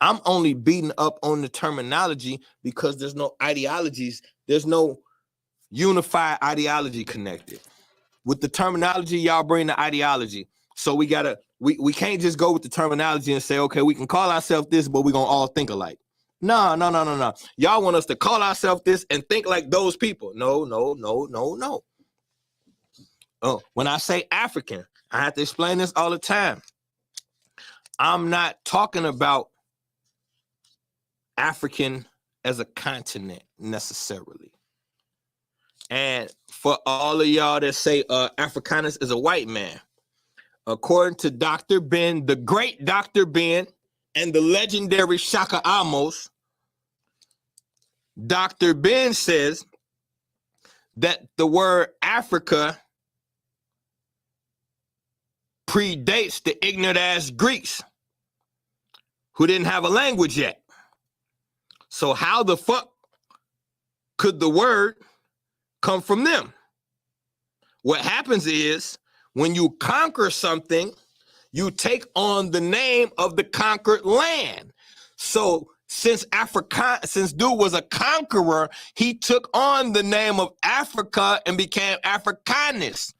I'm only beating up on the terminology because there's no ideologies. There's no unified ideology connected. With the terminology, y'all bring the ideology. So we can't just go with the terminology and say, okay, we can call ourselves this, but we're going to all think alike. No. Y'all want us to call ourselves this and think like those people. No. Oh, when I say African, I have to explain this all the time. I'm not talking about African as a continent necessarily. And for all of y'all that say Africanus is a white man, according to Dr. Ben, the great Dr. Ben, and the legendary Shaka Amos, Dr. Ben says that the word Africa predates the ignorant ass Greeks who didn't have a language yet. So how the fuck could the word come from them? What happens is when you conquer something, you take on the name of the conquered land. So since dude was a conqueror, he took on the name of Africa and became Africanus.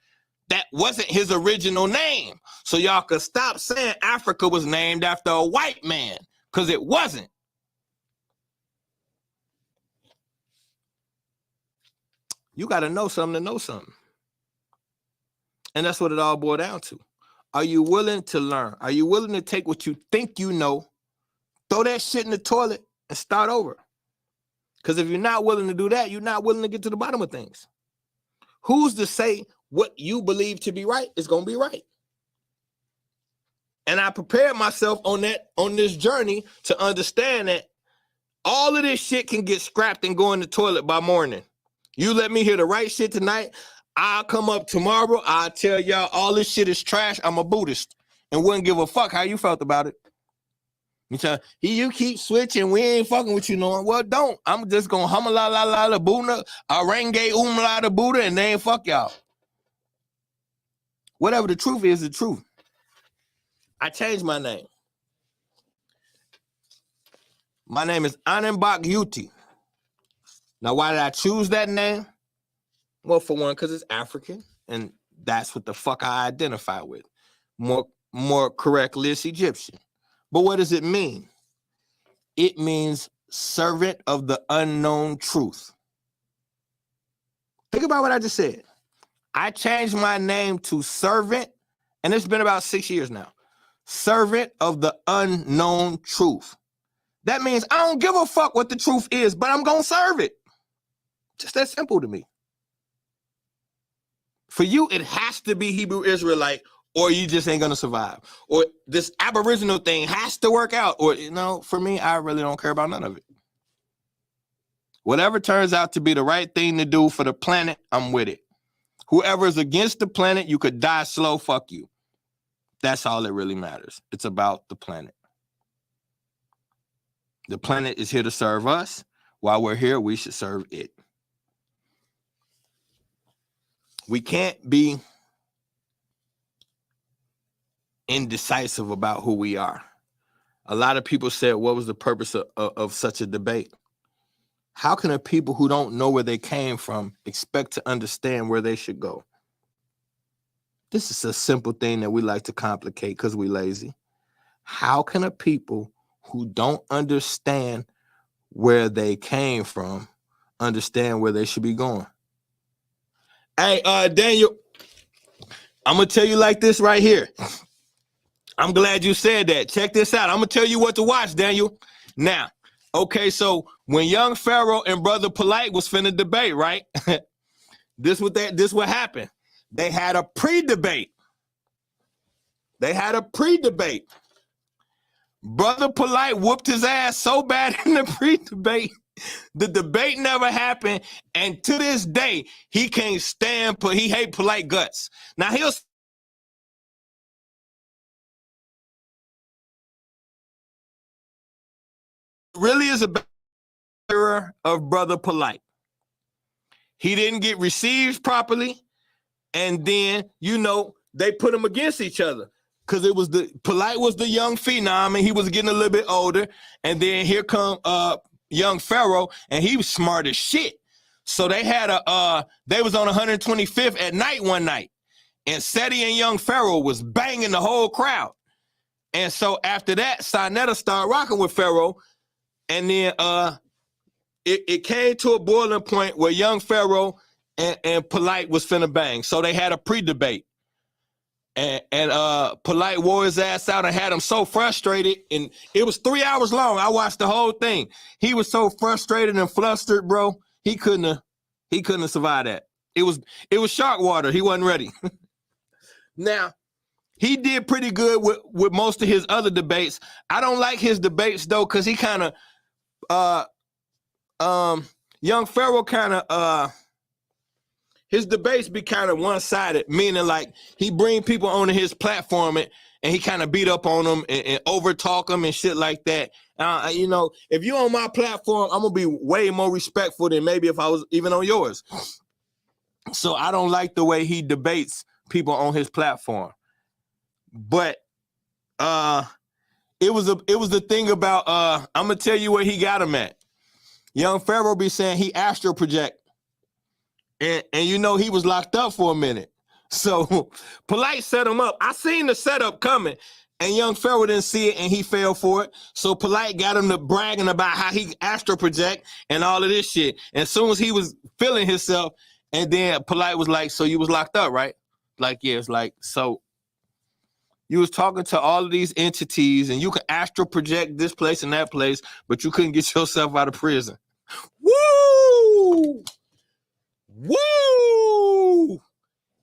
That wasn't his original name. So y'all could stop saying Africa was named after a white man, because it wasn't. You got to know something to know something. And that's what it all boiled down to. Are you willing to learn? Are you willing to take what you think you know, throw that shit in the toilet, and start over? Because if you're not willing to do that, you're not willing to get to the bottom of things. Who's to say what you believe to be right is going to be right? And I prepared myself on this journey to understand that all of this shit can get scrapped and go in the toilet by morning. You let me hear the right shit tonight, I'll come up tomorrow, I'll tell y'all all this shit is trash, I'm a Buddhist, and wouldn't give a fuck how you felt about it. You keep switching, we ain't fucking with you no. Well, don't. I'm just gonna hum la la la la Buddha, arenge la the Buddha, and they ain't fuck y'all. Whatever the truth is, the truth. I changed my name. My name is Anambak Yuti. Now, why did I choose that name? Well, for one, because it's African, and that's what the fuck I identify with. More correctly, it's Egyptian. But what does it mean? It means servant of the unknown truth. Think about what I just said. I changed my name to servant, and it's been about 6 years now. Servant of the unknown truth. That means I don't give a fuck what the truth is, but I'm going to serve it. Just that simple to me. For you, it has to be Hebrew Israelite, or you just ain't going to survive. Or this Aboriginal thing has to work out. Or, for me, I really don't care about none of it. Whatever turns out to be the right thing to do for the planet, I'm with it. Whoever is against the planet, you could die slow, fuck you. That's all that really matters. It's about the planet. The planet is here to serve us. While we're here, we should serve it. We can't be indecisive about who we are. A lot of people said, what was the purpose of such a debate? How can a people who don't know where they came from expect to understand where they should go? This is a simple thing that we like to complicate because we're lazy. How can a people who don't understand where they came from understand where they should be going? Hey, Daniel, I'm going to tell you like this right here. I'm glad you said that. Check this out. I'm going to tell you what to watch, Daniel. Now, okay, so when young Pharaoh and Brother Polite was finna debate, right? This what happened. They had a pre-debate. Brother Polite whooped his ass so bad in the pre-debate. The debate never happened, and to this day, he can't stand, he hate Polite guts. Now, he'll really is a bearer of Brother Polite. He didn't get received properly, and then, they put him against each other. Because Polite was the young phenom, and he was getting a little bit older. And then here come young Pharaoh, and he was smart as shit. So they had they was on 125th at night one night. And Seti and young Pharaoh was banging the whole crowd. And so after that, Sinetta started rocking with Pharaoh. And then it came to a boiling point where young Pharaoh and Polite was finna bang. So they had a pre-debate. And Polite wore his ass out and had him so frustrated, and it was 3 hours long. I watched the whole thing. He was so frustrated and flustered, bro. He couldn't have survived that. It was shark water. He wasn't ready. Now, he did pretty good with most of his other debates. I don't like his debates though, because he kind of young Pharaoh kind of his debates be kind of one-sided, meaning like he bring people onto his platform and he kind of beat up on them and over-talk them and shit like that. If you're on my platform, I'm going to be way more respectful than maybe if I was even on yours. So I don't like the way he debates people on his platform. But it was the thing about, I'm going to tell you where he got him at. Young Pharaoh be saying he astral project. And he was locked up for a minute. So Polite set him up. I seen the setup coming, and young Pharaoh didn't see it, and he fell for it. So Polite got him to bragging about how he astral project and all of this shit. And as soon as he was feeling himself, and then Polite was like, so you was locked up, right? Like, yeah, it's like, so you was talking to all of these entities, and you could astral project this place and that place, but you couldn't get yourself out of prison. Woo! Woo!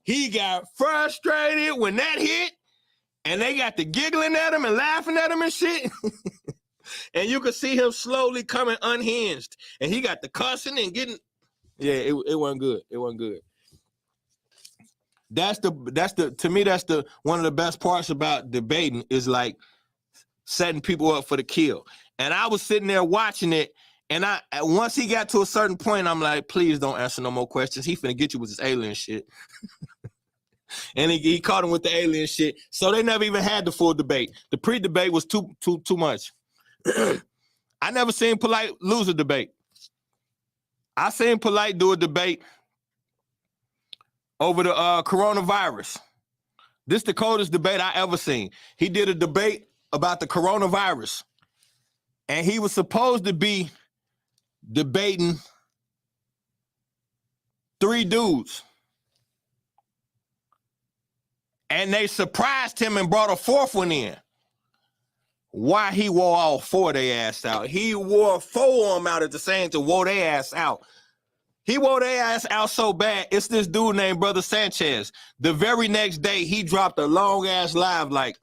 He got frustrated when that hit, and they got to giggling at him and laughing at him and shit. And you could see him slowly coming unhinged. And he got the cussing and getting, it wasn't good. It wasn't good. To me, that's one of the best parts about debating is like setting people up for the kill. And I was sitting there watching it. And once he got to a certain point, I'm like, please don't answer no more questions. He finna get you with this alien shit. And he caught him with the alien shit. So they never even had the full debate. The pre-debate was too much. I never seen Polite lose a debate. I seen Polite do a debate over the coronavirus. This is the coldest debate I ever seen. He did a debate about the coronavirus, and he was supposed to be debating 3 dudes. And they surprised him and brought a 4th one in. Why he wore all 4 of their ass out? He wore 4 of them out at the same to wore their ass out. He wore their ass out so bad, it's this dude named Brother Sanchez. The very next day, he dropped a long-ass live, like,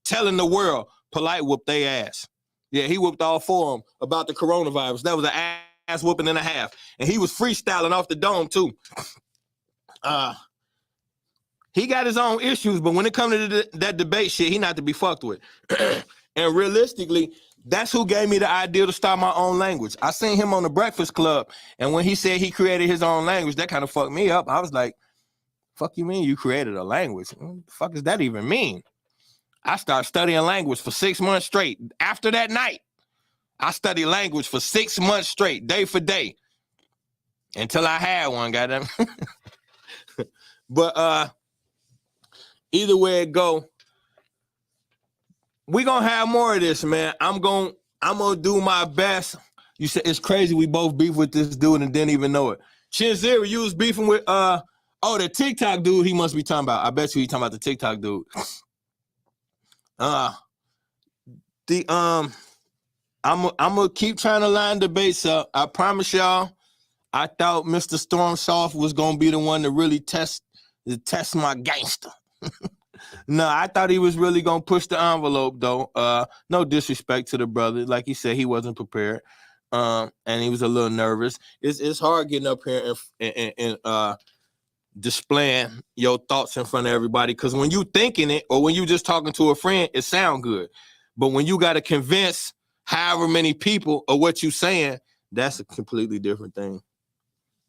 telling the world, polite whoop their ass. Yeah, he whooped all 4 of them about the coronavirus. That was an ass whooping and a half. And he was freestyling off the dome, too. He got his own issues, but when it comes to that debate shit, he not to be fucked with. And realistically, that's who gave me the idea to start my own language. I seen him on the Breakfast Club, and when he said he created his own language, that kind of fucked me up. I was like, fuck you mean you created a language? What the fuck does that even mean? I started studying language for 6 months straight. After that night, I studied language for 6 months straight, day for day, until I had one, goddamn. But either way it go, we gonna have more of this, man. I'm gonna do my best. You said it's crazy we both beef with this dude and didn't even know it. Shinzero, you was beefing with the TikTok dude he must be talking about. I bet you he talking about the TikTok dude. I'm gonna keep trying to line debates up. I promise y'all, I thought Mr. Stormsoft was gonna be the one to really test my gangster. No, I thought he was really gonna push the envelope though. No disrespect to the brother. Like he said, he wasn't prepared. And he was a little nervous. It's hard getting up here and displaying your thoughts in front of everybody, because when you thinking it or when you just talking to a friend, it sound good. But when you gotta convince however many people of what you saying, that's a completely different thing.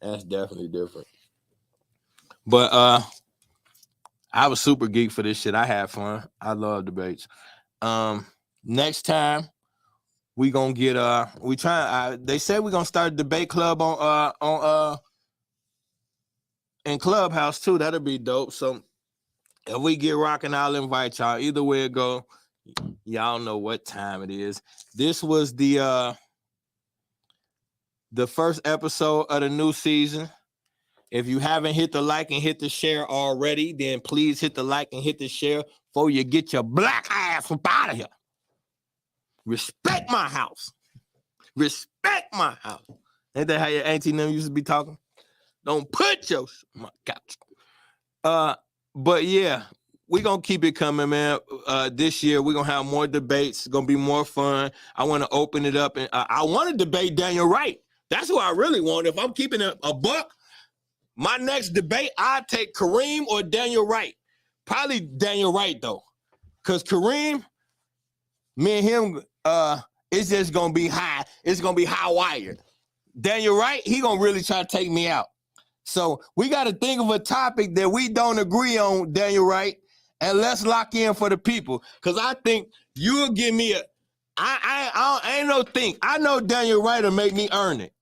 That's definitely different. But I was super geek for this shit. I had fun. I love debates. Next time we gonna get they said we're gonna start a debate club on in Clubhouse too. That'll be dope. So if we get rocking, I'll invite y'all. Either way it go, y'all know what time it is. This was the first episode of the new season. If you haven't hit the like and hit the share already, then please hit the like and hit the share before you get your black ass up out of here. Respect my house. Respect my house. Ain't that how your auntie and them used to be talking? Don't put your on my couch. But yeah, we're going to keep it coming, man. This year, we're going to have more debates. It's going to be more fun. I want to open it up. And I want to debate Daniel Wright. That's who I really want. If I'm keeping a buck, my next debate, I'd take Kareem or Daniel Wright. Probably Daniel Wright, though. Because Kareem, me and him, it's just going to be high. It's going to be high wired. Daniel Wright, he going to really try to take me out. So we got to think of a topic that we don't agree on, Daniel Wright, and let's lock in for the people. Because I think you'll give me I ain't no think. I know Daniel Wright will make me earn it.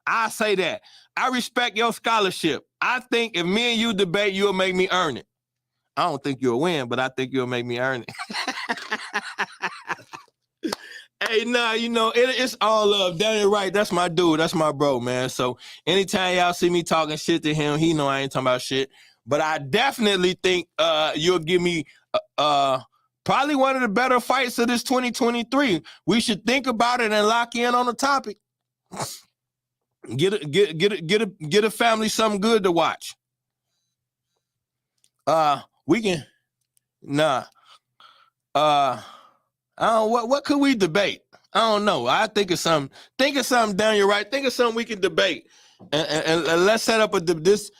I say that. I respect your scholarship. I think if me and you debate, you'll make me earn it. I don't think you'll win, but I think you'll make me earn it. Hey, nah, it's all love. Daniel Wright, that's my dude. That's my bro, man. So anytime y'all see me talking shit to him, he know I ain't talking about shit. But I definitely think you'll give me probably one of the better fights of this 2023. We should think about it and lock in on the topic. Get a family something good to watch. We can I don't what could we debate? I don't know. I think of something. Think of something, Daniel Wright. Think of something we can debate. And let's set up this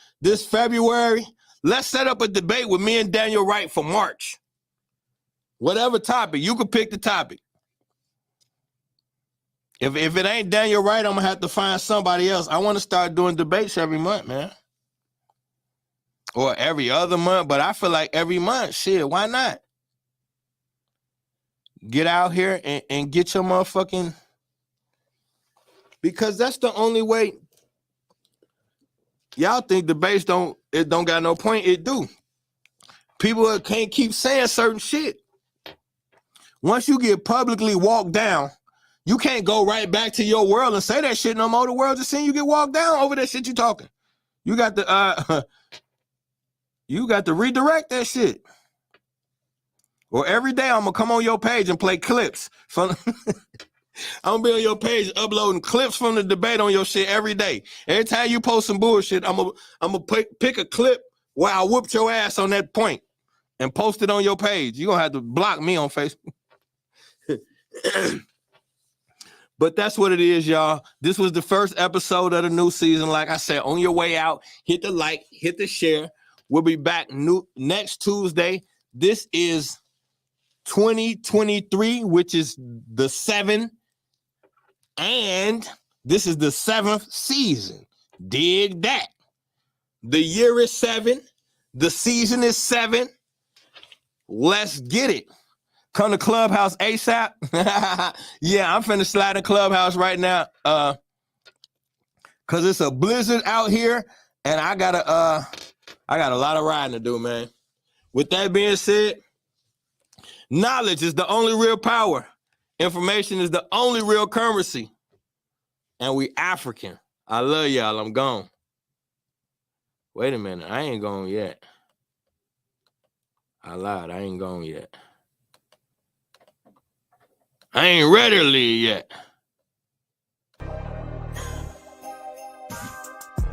February. Let's set up a debate with me and Daniel Wright for March. Whatever topic, you can pick the topic. If it ain't Daniel Wright, I'm gonna have to find somebody else. I want to start doing debates every month, man. Or every other month, but I feel like every month, shit, why not? Get out here and get your motherfucking, because that's the only way y'all think debates don't got no point. It do. People can't keep saying certain shit. Once you get publicly walked down, you can't go right back to your world and say that shit no more. The world just seeing you get walked down over that shit you talking. You got to redirect that shit. Or every day I'm gonna come on your page and play clips from I'm gonna be on your page uploading clips from the debate on your shit every day. Every time you post some bullshit, I'm gonna pick a clip where I whooped your ass on that point and post it on your page. You're gonna have to block me on Facebook. But that's what it is, y'all. This was the first episode of the new season. Like I said, on your way out, hit the like, hit the share. We'll be back next Tuesday. This is 2023, which is the 7th, and this is the 7th season. Dig that. The year is 7. The season is 7. Let's get it. Come to Clubhouse ASAP. Yeah, I'm finna slide in Clubhouse right now. Cause it's a blizzard out here, and I got a lot of riding to do, man. With that being said, knowledge is the only real power. Information is the only real currency. And we African. I love y'all. I'm gone. Wait a minute. I ain't gone yet. I lied. I ain't gone yet. I ain't ready to leave yet.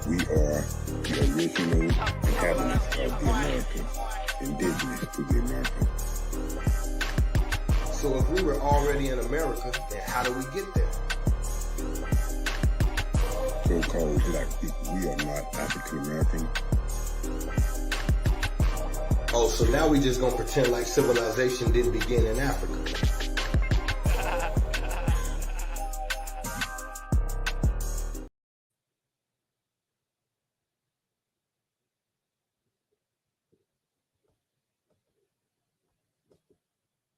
We are the original inhabitants of the Americas, indigenous to the Americas. So if we were already in America, then how do we get there? So-called black people, we are not African American. Oh, so now we just gonna pretend like civilization didn't begin in Africa.